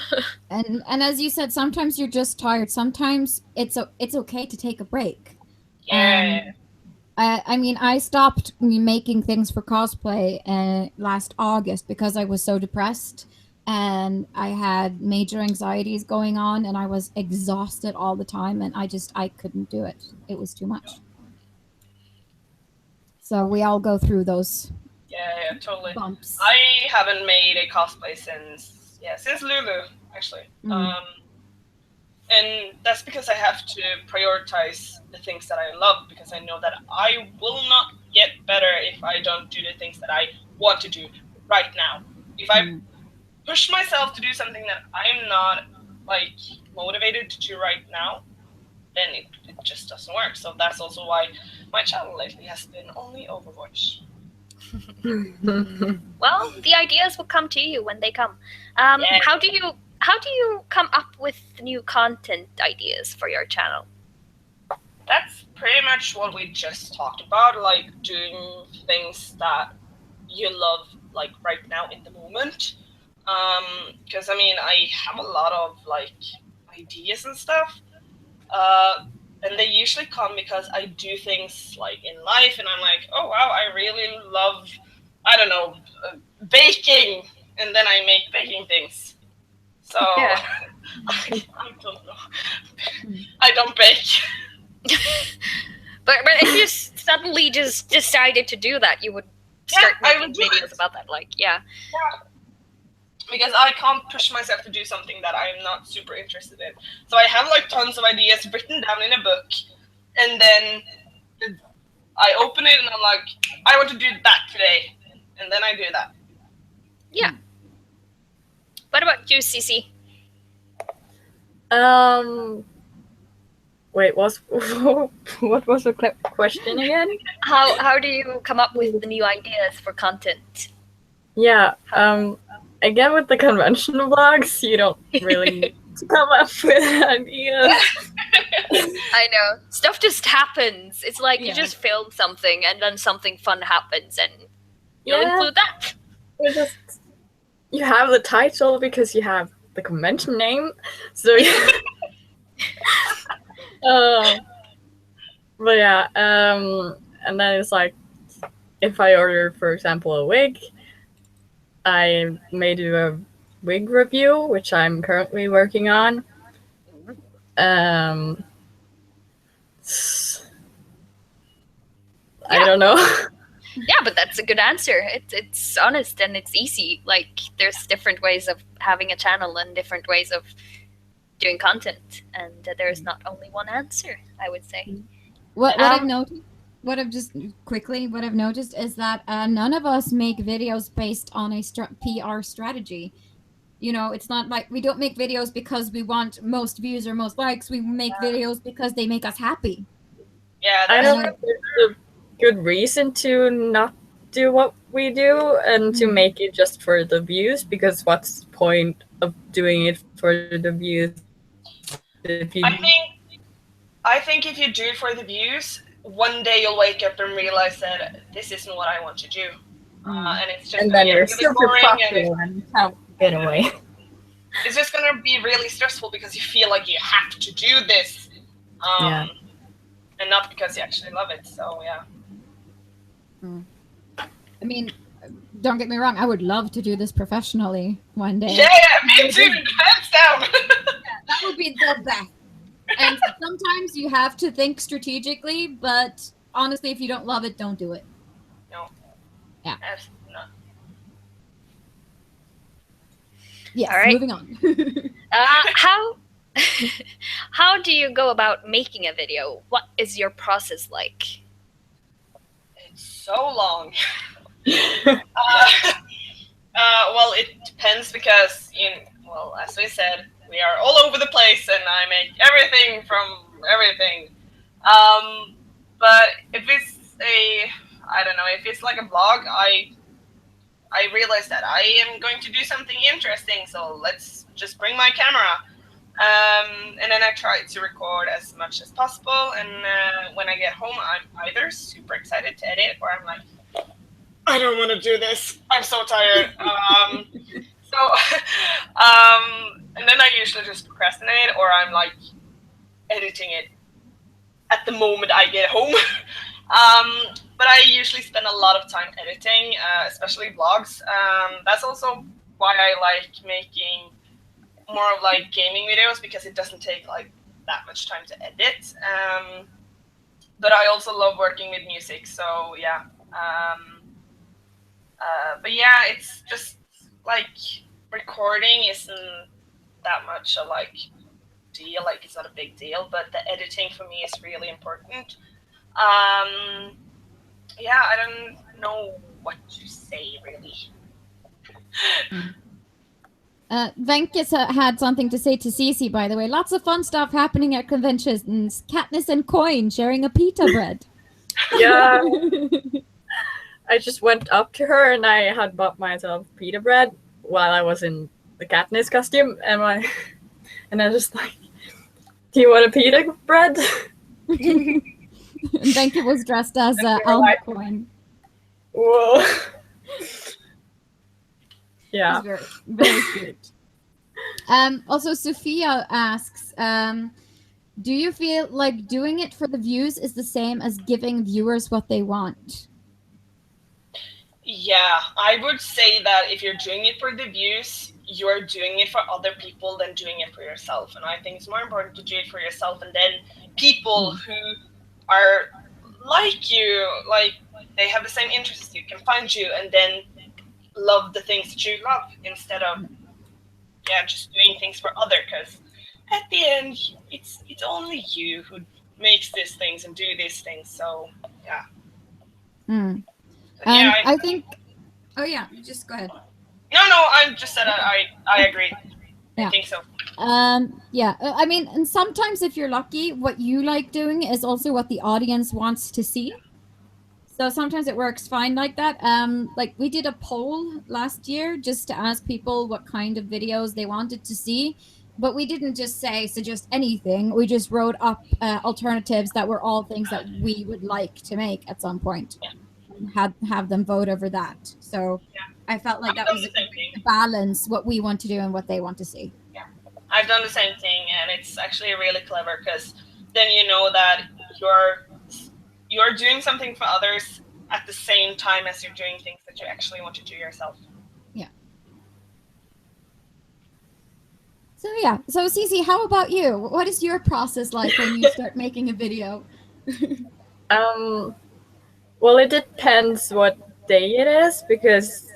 And as you said, sometimes you're just tired. Sometimes it's okay to take a break. Yeah. I mean, I stopped making things for cosplay last August because I was so depressed and I had major anxieties going on and I was exhausted all the time and I couldn't do it. It was too much. So we all go through those Yeah, totally. bumps. I haven't made a cosplay since Lulu, actually. And that's because I have to prioritize the things that I love, because I know that I will not get better if I don't do the things that I want to do right now. If I push myself to do something that I'm not like motivated to do right now, then it just doesn't work. So that's also why my channel lately has been only Overwatch. Well, the ideas will come to you when they come. How do you come up with new content ideas for your channel? That's pretty much what we just talked about, like doing things that you love like right now in the moment. Because I mean, I have a lot of like ideas and stuff, and they usually come because I do things like in life, and I'm like, oh wow, I really love, I don't know, baking, and then I make baking things. So Yeah. I don't know. I don't bake. But if you suddenly just decided to do that, you would start I making would do videos it. about that. Like, yeah. Because I can't push myself to do something that I'm not super interested in. So I have like tons of ideas written down in a book, and then I open it and I'm like, I want to do that today, and then I do that. Yeah. What about you, Cece? Wait, what was the question again? How do you come up with the new ideas for content? Yeah, again with the conventional vlogs, you don't really need to come up with ideas. I know. Stuff just happens. It's like you just film something and then something fun happens and you'll include that. You have the title because you have the convention name, so but yeah, and then it's like if I order, for example, a wig, I may do a wig review, which I'm currently working on. I don't know. Yeah, but that's a good answer. It's honest and it's easy. Like, there's different ways of having a channel and different ways of doing content, and there's not only one answer, I would say. What I've noticed, what I've noticed is that none of us make videos based on a PR strategy. You know, it's not like we don't make videos because we want most views or most likes. We make videos because they make us happy. Yeah, I don't know if there's a good reason to not do what we do and to make it just for the views, because what's the point of doing it for the views if you I think if you do it for the views, one day you'll wake up and realize that this isn't what I want to do. And it's just And gonna then get you're really super boring, popular and you can't get away. it's just gonna be really stressful because you feel like you have to do this, Yeah. and not because you actually love it. So yeah. I mean, don't get me wrong. I would love to do this professionally one day. Yeah, me too. Hands down. That would be the best. And sometimes you have to think strategically, but honestly, if you don't love it, don't do it. No. Yeah. Absolutely not. Yes, All right. moving on. How do you go about making a video? What is your process like? It's so long. Well, it depends because, as we said, we are all over the place, and I make everything from everything. But if it's if it's like a vlog, I realize that I am going to do something interesting, so let's just bring my camera. And then I try to record as much as possible, and when I get home, I'm either super excited to edit, or I'm like, I don't want to do this. I'm so tired. And then I usually just procrastinate, or I'm like editing it at the moment I get home. But I usually spend a lot of time editing, especially vlogs. That's also why I like making more of like gaming videos, because it doesn't take like that much time to edit. But I also love working with music, so yeah. But yeah, it's just like recording isn't that much a deal. Like, it's not a big deal, but the editing for me is really important. Yeah, I don't know what to say really. Venkis had something to say to Cece, by the way. Lots of fun stuff happening at conventions. Katniss and Coin sharing a pita bread. Yeah. I just went up to her and I had bought myself pita bread while I was in the Katniss costume, and I was just like, "Do you want a pita bread?" And Venkis was dressed as Alma like, Coin. Whoa. Yeah. Very, very cute. Also, Sophia asks, do you feel like doing it for the views is the same as giving viewers what they want? Yeah, I would say that if you're doing it for the views, you're doing it for other people than doing it for yourself. And I think it's more important to do it for yourself, and then people who are like you, like they have the same interests you, can find you and then love the things that you love, instead of just doing things for other, because at the end it's only you who makes these things and do these things. So yeah. I think just go ahead. No, I just said I agree. I think so. I mean, and sometimes if you're lucky, what you like doing is also what the audience wants to see. So sometimes it works fine like that. Like we did a poll last year just to ask people what kind of videos they wanted to see. But we didn't just suggest anything. We just wrote up alternatives that were all things that we would like to make at some point. And have them vote over that. So I felt like that was a balance, what we want to do and what they want to see. Yeah, I've done the same thing, and it's actually really clever, because then you know that you're doing something for others at the same time as you're doing things that you actually want to do yourself. Yeah. So Cece, how about you? What is your process like when you start making a video? Well, it depends what day it is, because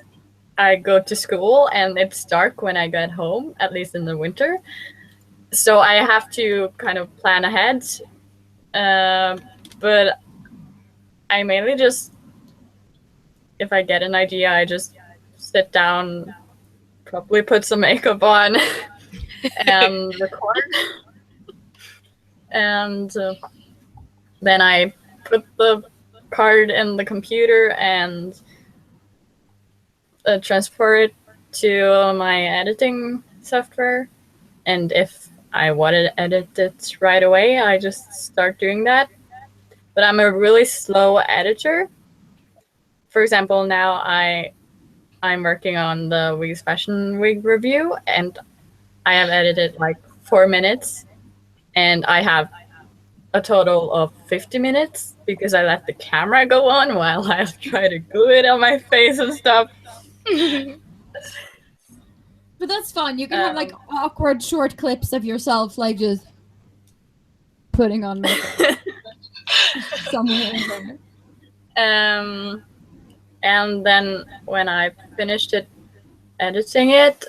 I go to school and it's dark when I get home, at least in the winter. So I have to kind of plan ahead. But I mainly just, if I get an idea, I just sit down, probably put some makeup on and record. And then I put the card in the computer and transfer it to my editing software. And if I want to edit it right away, I just start doing that. But I'm a really slow editor. For example, now I'm working on the Week's Fashion Week review, and I have edited like 4 minutes, and I have a total of 50 minutes because I let the camera go on while I try to glue it on my face and stuff. But that's fun. You can have like awkward short clips of yourself, like just putting on makeup somewhere in there. And then when I finished editing it,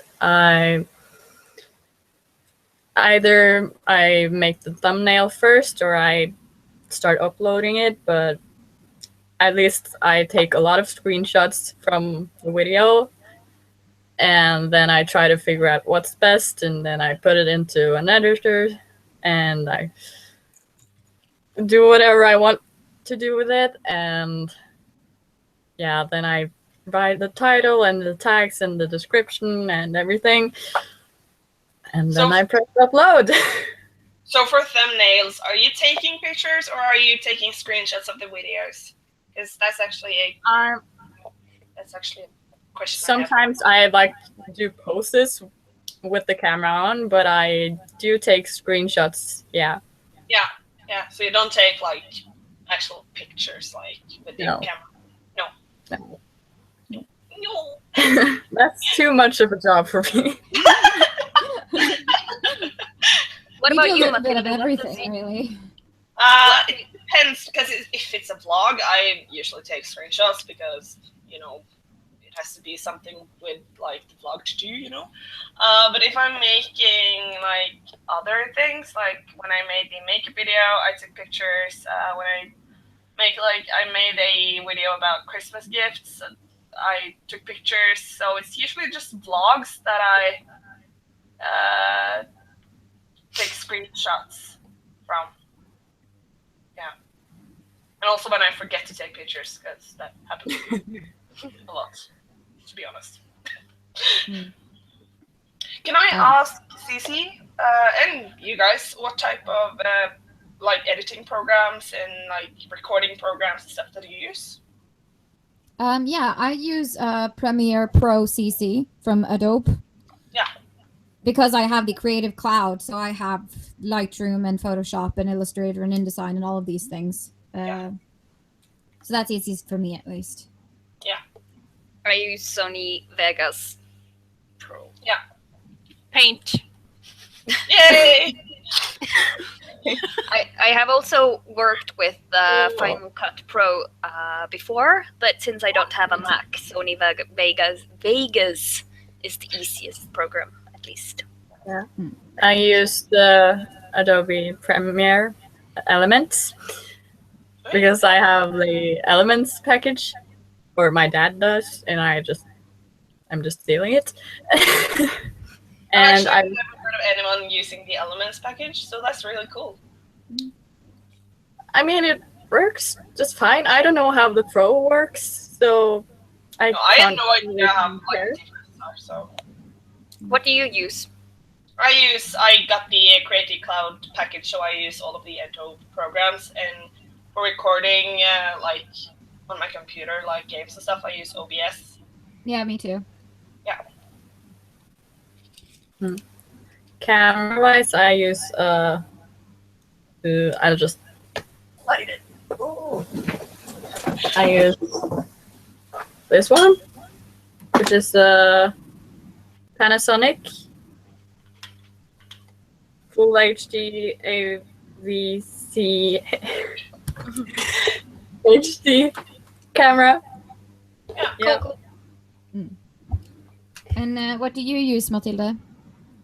either I make the thumbnail first or I start uploading it, but at least I take a lot of screenshots from the video, and then I try to figure out what's best, and then I put it into an editor, and I do whatever I want to do with it, and yeah, then I write the title and the tags and the description and everything, and then I press upload. So for thumbnails, are you taking pictures or are you taking screenshots of the videos? Because that's actually a question. Sometimes I like do poses with the camera on, but I do take screenshots. Yeah. Yeah. So you don't take like actual pictures, like with your camera. No. That's too much of a job for me. What We about do you, a little bit of Mathilde? everything, really. It depends, because if it's a vlog, I usually take screenshots because, you know, it has to be something with like the vlog to do, but if I'm making like other things, like when I made the makeup video, I took pictures. When I made a video about Christmas gifts, I took pictures. So it's usually just vlogs that I take screenshots from. Yeah, and also when I forget to take pictures, because that happens a lot, to be honest. Can I ask Cece and you guys what type of like editing programs and like recording programs and stuff that you use? Yeah, I use Premiere Pro CC from Adobe. Yeah. Because I have the Creative Cloud, so I have Lightroom and Photoshop and Illustrator and InDesign and all of these things. So that's easy for me, at least. Yeah. I use Sony Vegas Pro. Yeah. Paint. Yay! I have also worked with Final Cut Pro before, but since I don't have a Mac, Sony Vegas is the easiest program, at least. Yeah. I use the Adobe Premiere Elements because I have the Elements package, or my dad does, and I'm just stealing it. And I've never heard of anyone using the Elements package, so that's really cool. I mean, it works just fine. I don't know how the Pro works, so I have no idea how like different are. So, what do you use? I got the Creative Cloud package, so I use all of the Adobe programs, and for recording, like on my computer, like games and stuff, I use OBS. Yeah, me too. Yeah. Camera-wise, I use I'll just light it. Ooh. I use this one, which is Panasonic Full HD AVC HD camera. Yeah, cool. And what do you use, Mathilde?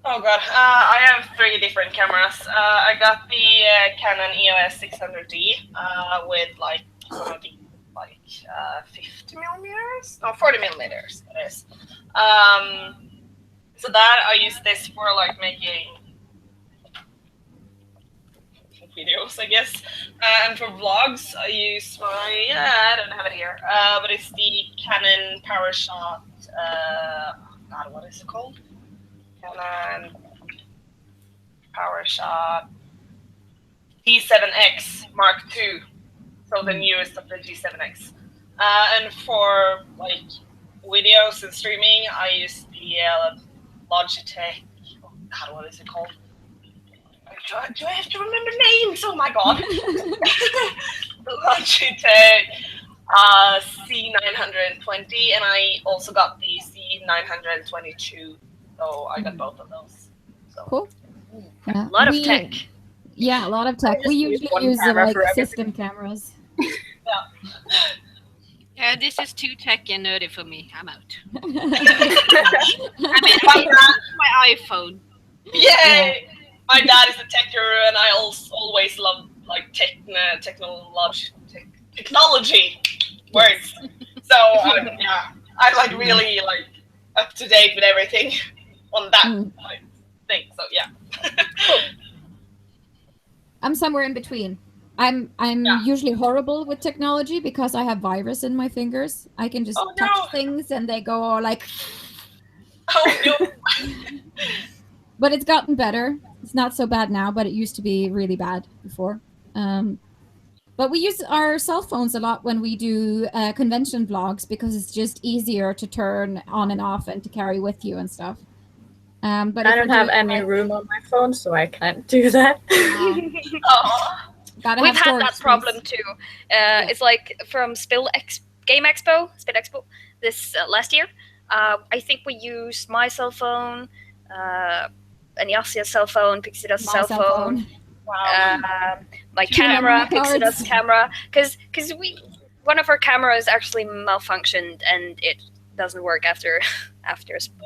Oh god, I have 3 different cameras. I got the Canon EOS 600D with like some of the 50 millimeters, no 40 millimeters. It is. So that I use this for like making videos, I guess. And for vlogs, I use my I don't have it here, but it's the Canon PowerShot. God, what is it called? Canon. PowerShot D7X Mark II, so the newest of the G7X. And for like videos and streaming, I use the Logitech. Oh God, what is it called? Do I have to remember names? Oh my God! The Logitech C920, and I also got the C922. So I got both of those. So. Cool. Yeah. A lot of tech. Yeah, a lot of tech. I just We use usually one use camera like for everything. system cameras. Yeah, this is too tech and nerdy for me. I'm out. Yeah. I mean, my iPhone. Yay! My dad is a tech guru, and I always love like technology words. So yeah, I'm like really like up to date with everything on that like, thing. So yeah. I'm somewhere in between. I'm usually horrible with technology because I have virus in my fingers. I can just touch things and they go all like. Oh no! But it's gotten better. It's not so bad now, but it used to be really bad before. But we use our cell phones a lot when we do convention vlogs because it's just easier to turn on and off and to carry with you and stuff. But I don't have any room on my phone, so I can't do that. We've had that problem too. It's like from Game Expo this last year. I think we used my cell phone, and Yassia's cell phone, Pixida's cell phone. Wow. My camera, Pixida's camera, because one of our cameras actually malfunctioned and it doesn't work after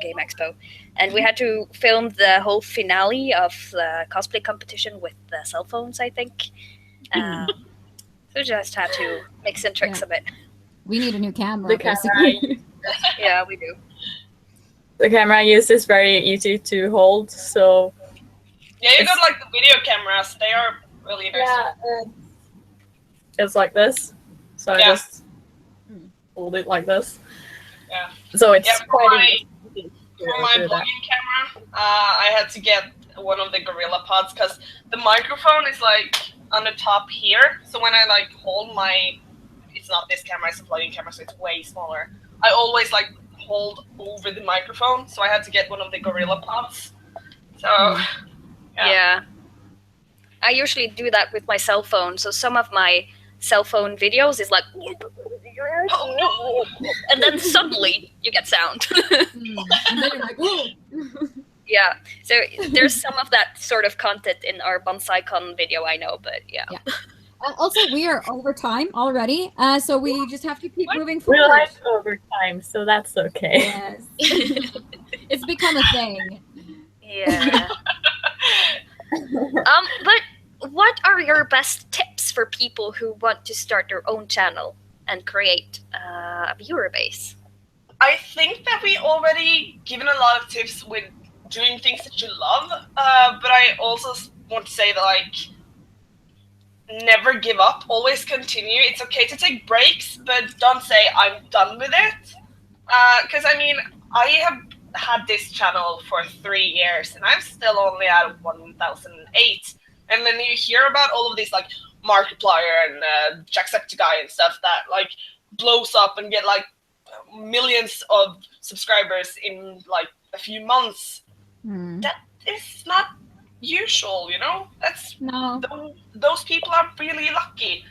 Game Expo, and we had to film the whole finale of the cosplay competition with the cell phones, I think. So we just had to mix and tricks a bit. We need a new camera. The camera, yeah, we do. The camera I use is very easy to hold, so. Yeah, you got like the video cameras. They are really nice. Yeah, it's like this, so I just hold it like this. Yeah. So it's quite easy. For my vlogging camera, I had to get one of the Gorilla Pods because the microphone is like on the top here. So when I like hold it's not this camera, it's a vlogging camera, so it's way smaller. I always like hold over the microphone, so I had to get one of the Gorilla Pods. So yeah. I usually do that with my cell phone. So some of my cell phone videos is like, and then suddenly you get sound. And then you're like, oh. Yeah, so there's some of that sort of content in our BonsaiCon video, I know, but yeah. Also, we are over time already, so we just have to keep moving forward. We're like over time, so that's okay. Yes. It's become a thing. Yeah. But what are your best tips for people who want to start their own channel and create a viewer base? I think that we already given a lot of tips with doing things that you love, but I also want to say that like never give up, always continue. It's okay to take breaks, but don't say I'm done with it, because I mean I have had this channel for 3 years and I'm still only at 1008, and then you hear about all of these like Markiplier and Jacksepticeye and stuff that like blows up and get like millions of subscribers in like a few months. That is not usual, you know. That's those people are really lucky.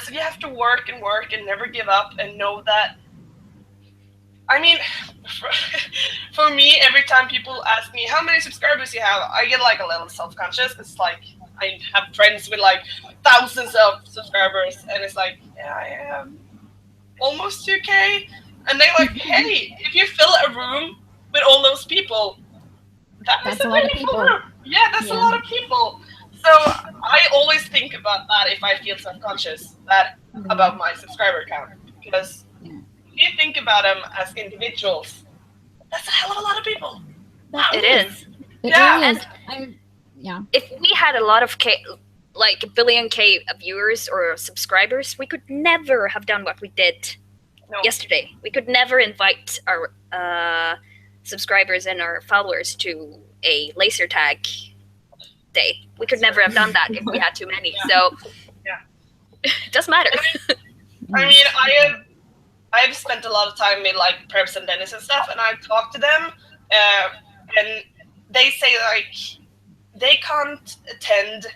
So you have to work and never give up, and know that. I mean, for me, every time people ask me how many subscribers you have, I get like a little self-conscious. It's like I have friends with like thousands of subscribers, and it's like, yeah, I am almost 2K, and they're like, hey, if you fill a room with all those people, that's a lot of people. Yeah, that's a lot of people. So I always think about that if I feel self-conscious about my subscriber count, because if you think about them as individuals, that's a hell of a lot of people. It is. It yeah, is. If we had a lot of like a billion viewers or subscribers, we could never have done what we did yesterday. We could never invite our subscribers and our followers to a laser tag day. We could never have done that if we had too many. Yeah. So Yeah. it doesn't matter. I mean, I've spent a lot of time with like preps and dentists and stuff, and I've talked to them, and they say like they can't attend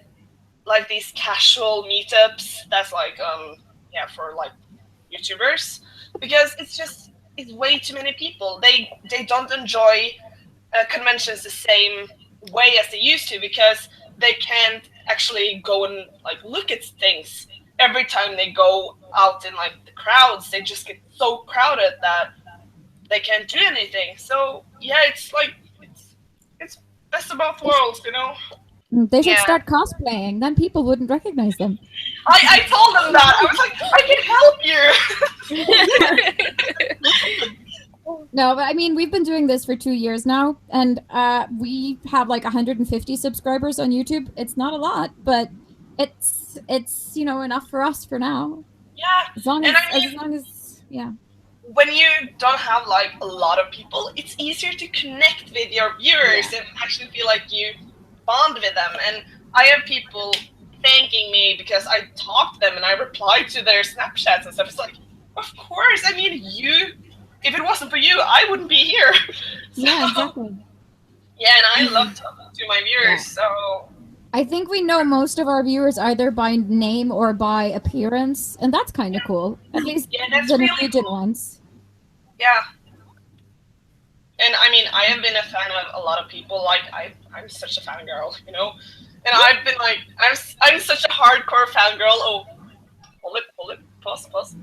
like these casual meetups. That's like for like YouTubers, because it's way too many people. They don't enjoy conventions the same way as they used to, because they can't actually go and like look at things every time they go out in like the crowds. They just get so crowded that they can't do anything. So yeah, it's like it's best of both worlds, you know. They should Yeah. start cosplaying. Then people wouldn't recognize them. I told them that. I was like, I can help you. No, but I mean, we've been doing this for 2 years now, and we have like 150 subscribers on YouTube. It's not a lot, but it's enough for us for now. Yeah, As long and as yeah. when you don't have like a lot of people, it's easier to connect with your viewers and actually feel like you bond with them. And I have people thanking me because I talked to them and I replied to their Snapchats and stuff. It's like, of course. I mean, if it wasn't for you, I wouldn't be here. Yeah, exactly. Yeah, and I love talking to my viewers. So I think we know most of our viewers either by name or by appearance, and that's kind of cool. At least that's the really Norwegian cool. ones. yeah. And I mean, I have been a fan of a lot of people. Like I'm such a fangirl, you know. And I've been like, I'm such a hardcore fangirl. Oh, hold it, pause.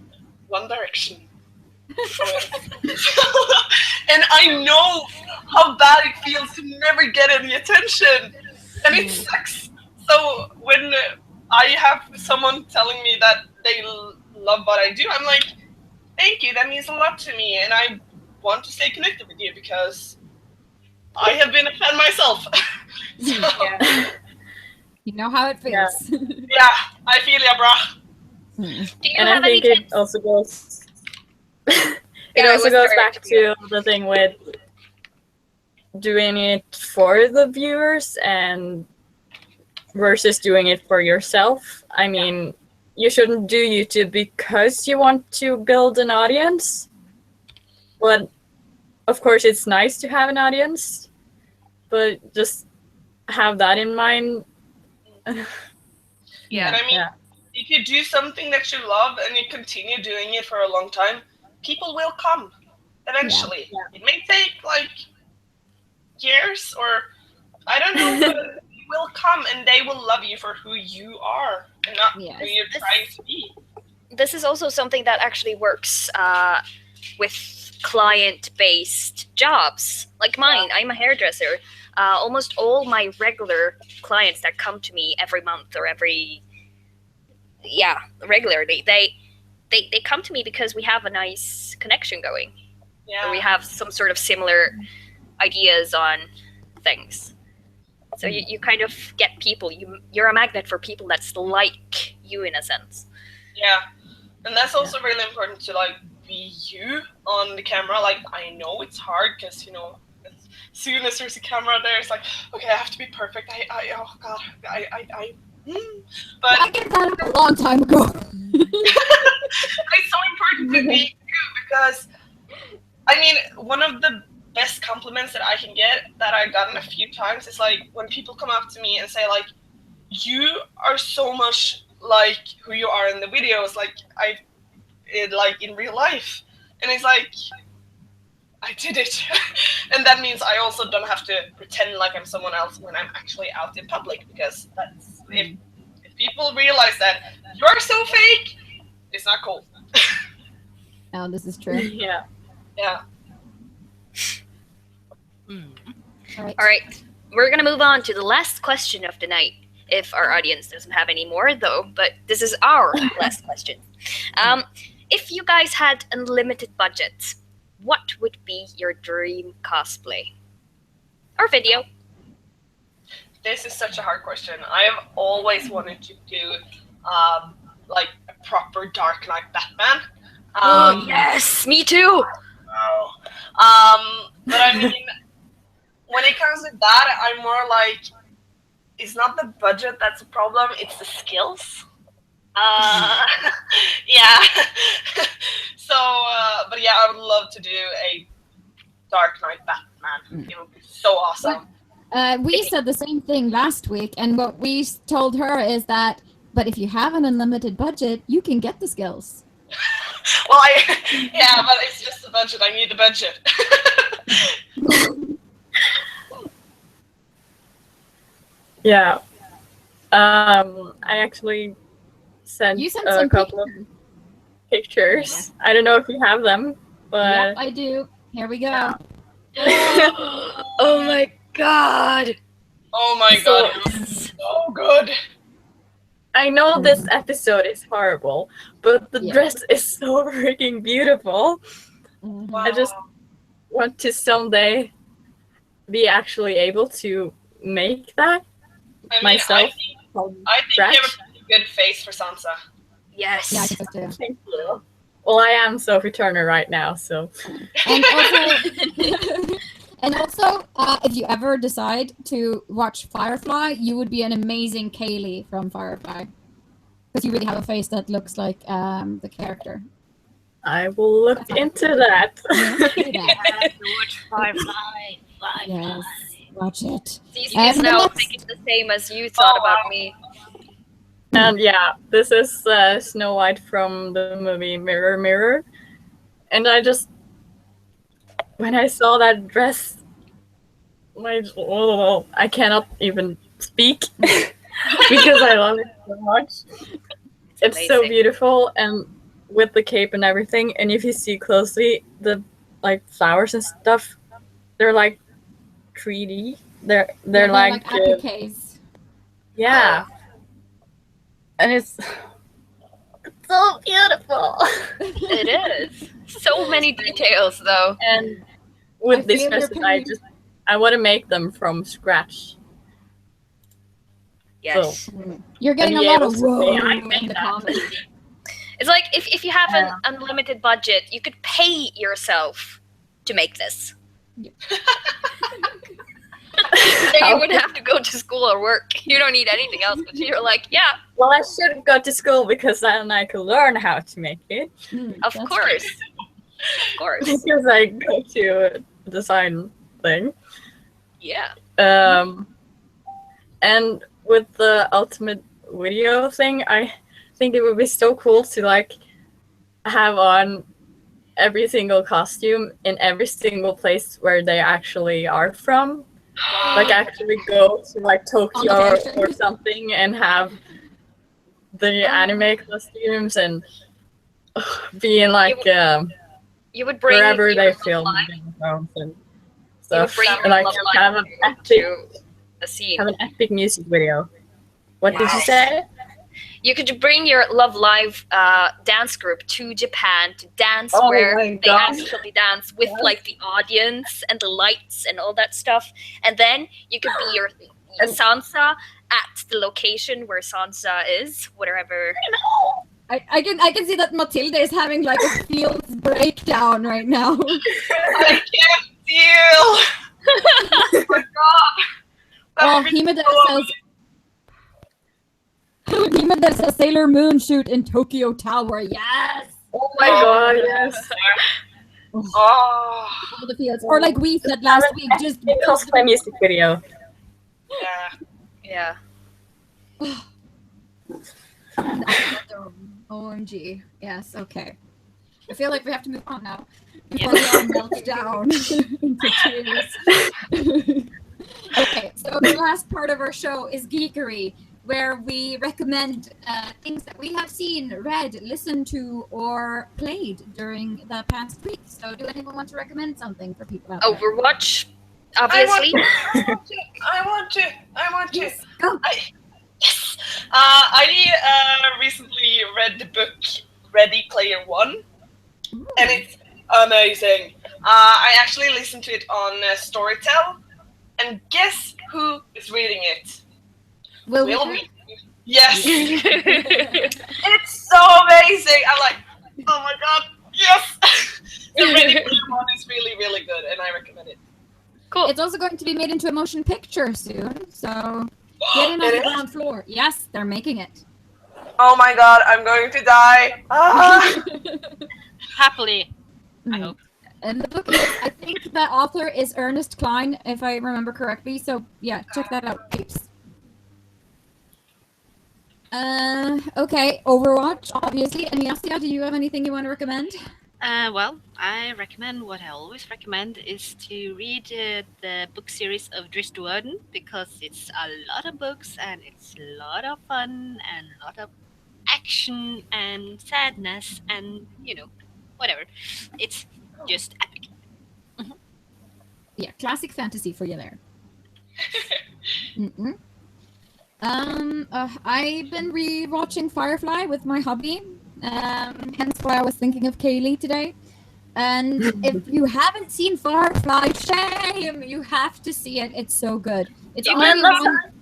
One Direction. And I know how bad it feels to never get any attention, and it sucks. So when I have someone telling me that they love what I do, I'm like, thank you, that means a lot to me, and I want to stay connected with you because I have been a fan myself. So, You know how it feels. yeah, I feel ya, brah. Do you And have I think any it tips? also goes. Yeah, It I also was goes very back happy with to the thing with doing it for the viewers and versus doing it for yourself. I mean, you shouldn't do YouTube because you want to build an audience, but of course it's nice to have an audience, but just have that in mind. Yeah. And I mean, if you do something that you love and you continue doing it for a long time, people will come eventually. It may take like years, or I don't know, but they will come and they will love you for who you are and not who you're trying to be. This is also something that actually works with client-based jobs like mine. I'm a hairdresser. Almost all my regular clients that come to me every month or regularly, they come to me because we have a nice connection going. Yeah. Or we have some sort of similar ideas on things. So you kind of get people. You're a magnet for people that's like you in a sense. Yeah. And that's also really important to like be you on the camera. Like, I know it's hard because, you know, as soon as there's a camera there, it's like, okay, I have to be perfect. But I get that a long time ago. it's so important to be you because, I mean, one of the best compliments that I can get that I've gotten a few times is like when people come up to me and say like, you are so much like who you are in the videos, like in real life. And it's like, I did it. And that means I also don't have to pretend like I'm someone else when I'm actually out in public, because that's if people realize that you're so fake, it's not cool. Oh, this is true. Yeah. All All right, we're gonna move on to the last question of the night. If our audience doesn't have any more, though, but this is our last question. If you guys had unlimited budget, what would be your dream cosplay or video? This is such a hard question. I have always wanted to do like a proper Dark Knight Batman. Oh yes, me too. But I mean, when it comes to that, I'm more like, it's not the budget that's a problem, it's the skills. Yeah. So, but yeah, I would love to do a Dark Knight Batman. It would be so awesome. We said the same thing last week, and what we told her is that, but if you have an unlimited budget, you can get the skills. Well, yeah, but it's just the budget. I need the budget. Yeah. I actually sent You sent a some couple of pictures. I don't know if you have them, but Yep, I do. Here we go. Oh my god. Oh my god, it was so good. I know this episode is horrible, but the Yeah. dress is so freaking beautiful. Mhm. I just want to someday be actually able to make that I mean, myself. I think you have a pretty good face for Sansa. Yes. Yeah, I think so too. Thank you. Well, I am Sophie Turner right now, so And also, and also, if you ever decide to watch Firefly, you would be an amazing Kaylee from Firefly, because you really have a face that looks like the character. I will look into that. Watch Firefly. Yes, watch it. Cecilie is And now let's- thinking the same as you thought about me. And yeah, this is Snow White from the movie Mirror Mirror. And when I saw that dress, I cannot even speak because I love it so much. It's so amazing. beautiful, and with the cape and everything. And if you see closely, the flowers and stuff, they're like 3D. They're like appliques. yeah. And it's so beautiful. It is. So many details, though. And with I these feel your dresses, pain. I want to make them from scratch. Yes. You're getting And a be lot able of to whoa say, "I in made the that." comments. It's like if you have Yeah. an unlimited budget, you could pay yourself to make this. Then you wouldn't have to go to school or work. You don't need anything else. But you're like, yeah, Well, I should go to school because then I could learn how to make it. of That's course. Of course. Because I go to a design thing. Yeah. And with the ultimate video thing, I think it would be so cool to have on every single costume in every single place where they actually are from. Actually go to Tokyo location. or something and have the anime costumes and be in You would bring wherever your they love film life- Game of Thrones and You would stuff. bring your And love have life an epic to a scene. have an epic music video. What did you Wow. say? You could bring your Love Live dance group to Japan to dance Oh where my they God. actually dance with Yes. the audience and the lights and all that stuff. And then you could be your And- Sansa at the location where Sansa is, whatever. I can see that Mathilde is having a field breakdown right now. I can't deal. Oh my god. That Oh, would be Himada so says Himada says Sailor Moon shoot in Tokyo Tower. Yes. Oh my god, yes. Oh. All the fields. Or like we said last week, just It cosplay music video. Yeah. Yeah. OMG. Yes, okay. I feel like we have to move on now before we all melt down into tears. Okay, so the last part of our show is geekery, where we recommend things that we have seen, read, listened to, or played during the past week. So do anyone want to recommend something for people out there? Overwatch, obviously. I want to. Yes, go. Yes. I recently read the book Ready Player One, and it's amazing. I actually listened to it on Storytel, and guess who is reading it? Will Will we? we? Yes. It's so amazing. I'm like, oh my god, yes. The Ready Player One is really, really good, and I recommend it. Cool. It's also going to be made into a motion picture soon, so Get in on It the is? ground floor. Yes, they're making it. Oh my god, I'm going to die. Ah! Happily, I Mm. hope. And the book is, I think the author is Ernest Cline, if I remember correctly. So yeah, check that out, peeps. Okay, Overwatch, obviously. And Yasia, do you have anything you want to recommend? Well, I recommend what I always recommend is to read the book series of Drizzt Do'Urden because it's a lot of books and it's a lot of fun and a lot of action and sadness and whatever. It's just epic. Yeah, classic fantasy for you there. Mm-mm. I've been re-watching Firefly with my hubby. Hence why I was thinking of Kaylee today. And if you haven't seen Firefly, shame! You have to see it. It's so good. It's You only can one.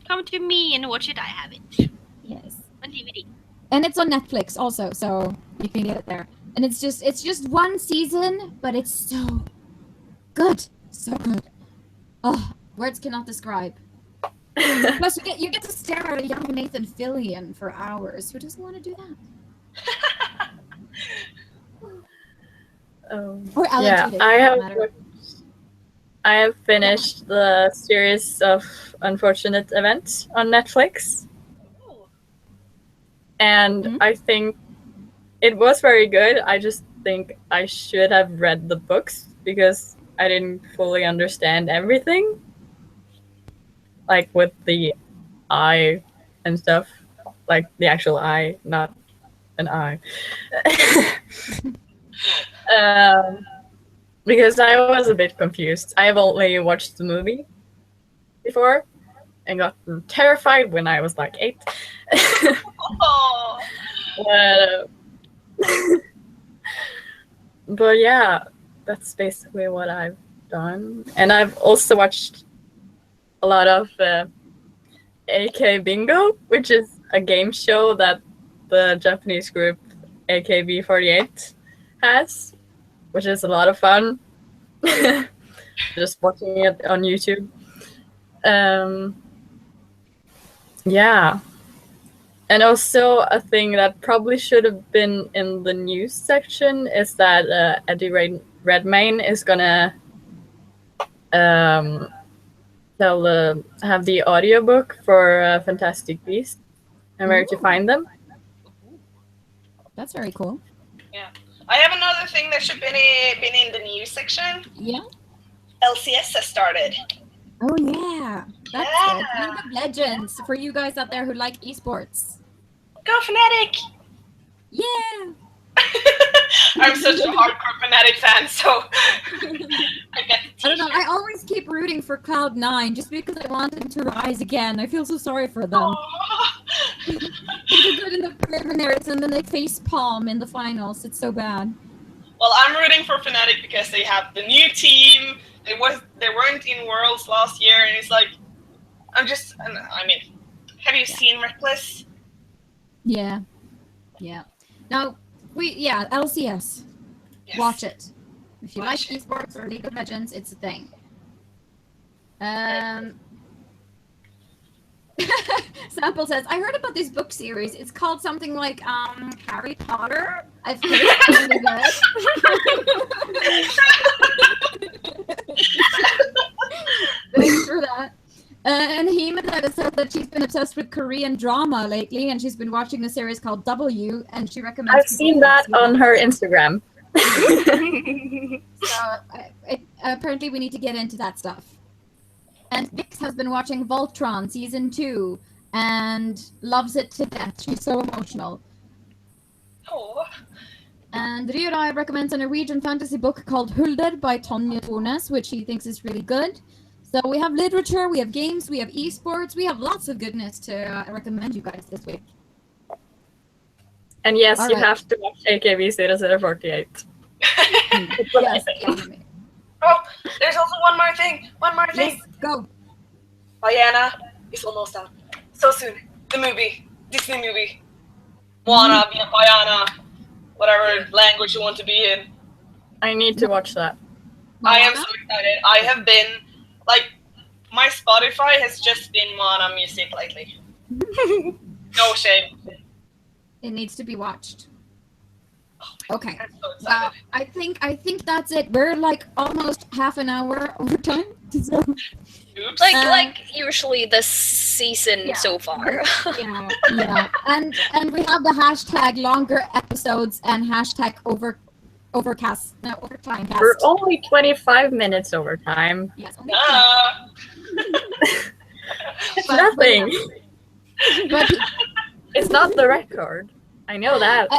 come to me and watch it. I have it Yes. on DVD. And it's on Netflix also, so you can get it there. And it's just one season, but it's so good. So good. Oh, words cannot describe. Plus, you get to stare at a young Nathan Fillion for hours. Who doesn't want to do that? Or Alan Yeah, Tudyk, I for that have. matter. I have finished the series of Unfortunate Events on Netflix, and Mhm. I think it was very good. I just think I should have read the books because I didn't fully understand everything, like with the eye and stuff, like the actual eye, not an eye. Because I was a bit confused. I have only watched the movie before and got terrified when I was like 8. Oh. But, but yeah, that's basically what I've done. And I've also watched a lot of AK Bingo, which is a game show that the Japanese group AKB48 has, which is a lot of fun. Just watching it on YouTube. Yeah. And also a thing that probably should have been in the news section is that Eddie Redmayne is gonna have the audiobook for Fantastic Beasts and Where to Ooh. Find Them. That's very cool. Yeah. I have another thing that should been in the news section. Yeah. LCS has started. Oh yeah. That's Yeah. good. League of Legends for you guys out there who like esports. Go Fnatic! Yeah. I'm such a hardcore Fnatic fan, so I get the I don't know. t-shirt. I always keep rooting for Cloud9 just because I want them to rise again. I feel so sorry for them. Aw. They do good in the preliminaries and then they face palm in the finals. It's so bad. Well, I'm rooting for Fnatic because they have the new team. They weren't in Worlds last year, and it's like I mean, have you seen Reckless? Yeah. Yeah. Now, LCS. Yes. Watch it. If you Watch like esports or League of Legends, it's a thing. Sample says, I heard about this book series. It's called something like Harry Potter. I've heard it's really good. Thanks for that. And Hima said that she's been obsessed with Korean drama lately, and she's been watching a series called W, and she recommends. I've seen that on her Instagram. So apparently we need to get into that stuff. And Vix has been watching Voltron season 2 and loves it to death. She's so emotional. Oh. And Ryurai recommends a Norwegian fantasy book called Hulder by Tonje Tornes, which he thinks is really good. So we have literature, we have games, we have esports, we have lots of goodness to recommend you guys this week. And yes, All you right. have to watch AKB 48. Yes, anime. Oh, there's also one more thing. Yes, go. Diana is almost out. So soon. The movie. Disney movie. Moana, Bayana, whatever language you want to be in. I need to watch that. I am so excited. I have been, like, My Spotify has just been Moana music lately. No shame. It needs to be watched. Okay. I'm so excited. I think that's it. We're like almost half an hour over time. So, Oops. Like usually this season so far. yeah. And we have the hashtag longer episodes and hashtag overtime cast. We're only 25 minutes over time. Yes. It's nothing. But It's not the record. I know that.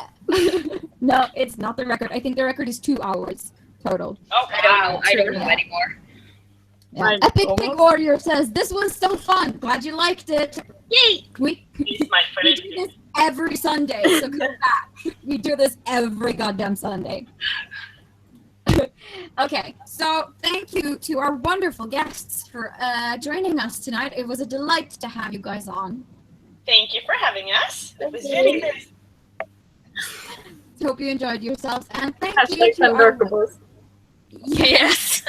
no, it's not the record. I think the record is 2 hours total. Oh, I don't know Yeah. anymore. Yeah. Right, Epic Pig almost. Warrior says this was so fun. Glad you liked it. Yay! He's my We friend. do this every Sunday, so come back. We do this every goddamn Sunday. Okay, so thank you to our wonderful guests for joining us tonight. It was a delight to have you guys on. Thank you for having us. It was Thank really you. nice. Hope you enjoyed yourselves, and thank you Hashtag to our... Unworkables. Yes.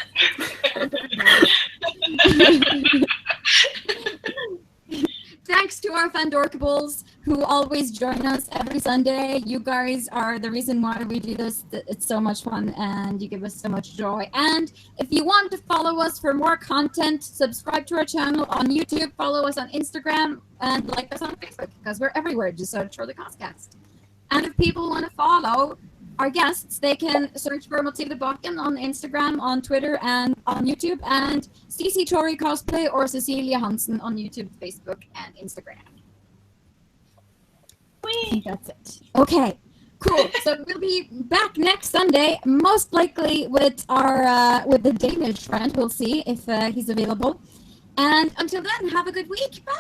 Thanks to our Fandorkables who always join us every Sunday. You guys are the reason why we do this. It's so much fun and you give us so much joy. And if you want to follow us for more content, subscribe to our channel on YouTube, follow us on Instagram, and like us on Facebook because we're everywhere. Just search for the CosCast. And if people want to follow our guests, they can search for Mathilde Bakken on Instagram, on Twitter, and on YouTube, and Cecilie Cosplay or Cecilie Hansen on YouTube, Facebook, and Instagram. I think that's it. Okay, cool. So we'll be back next Sunday, most likely with our with the Danish friend. We'll see if he's available. And until then, have a good week. Bye.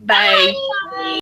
Bye.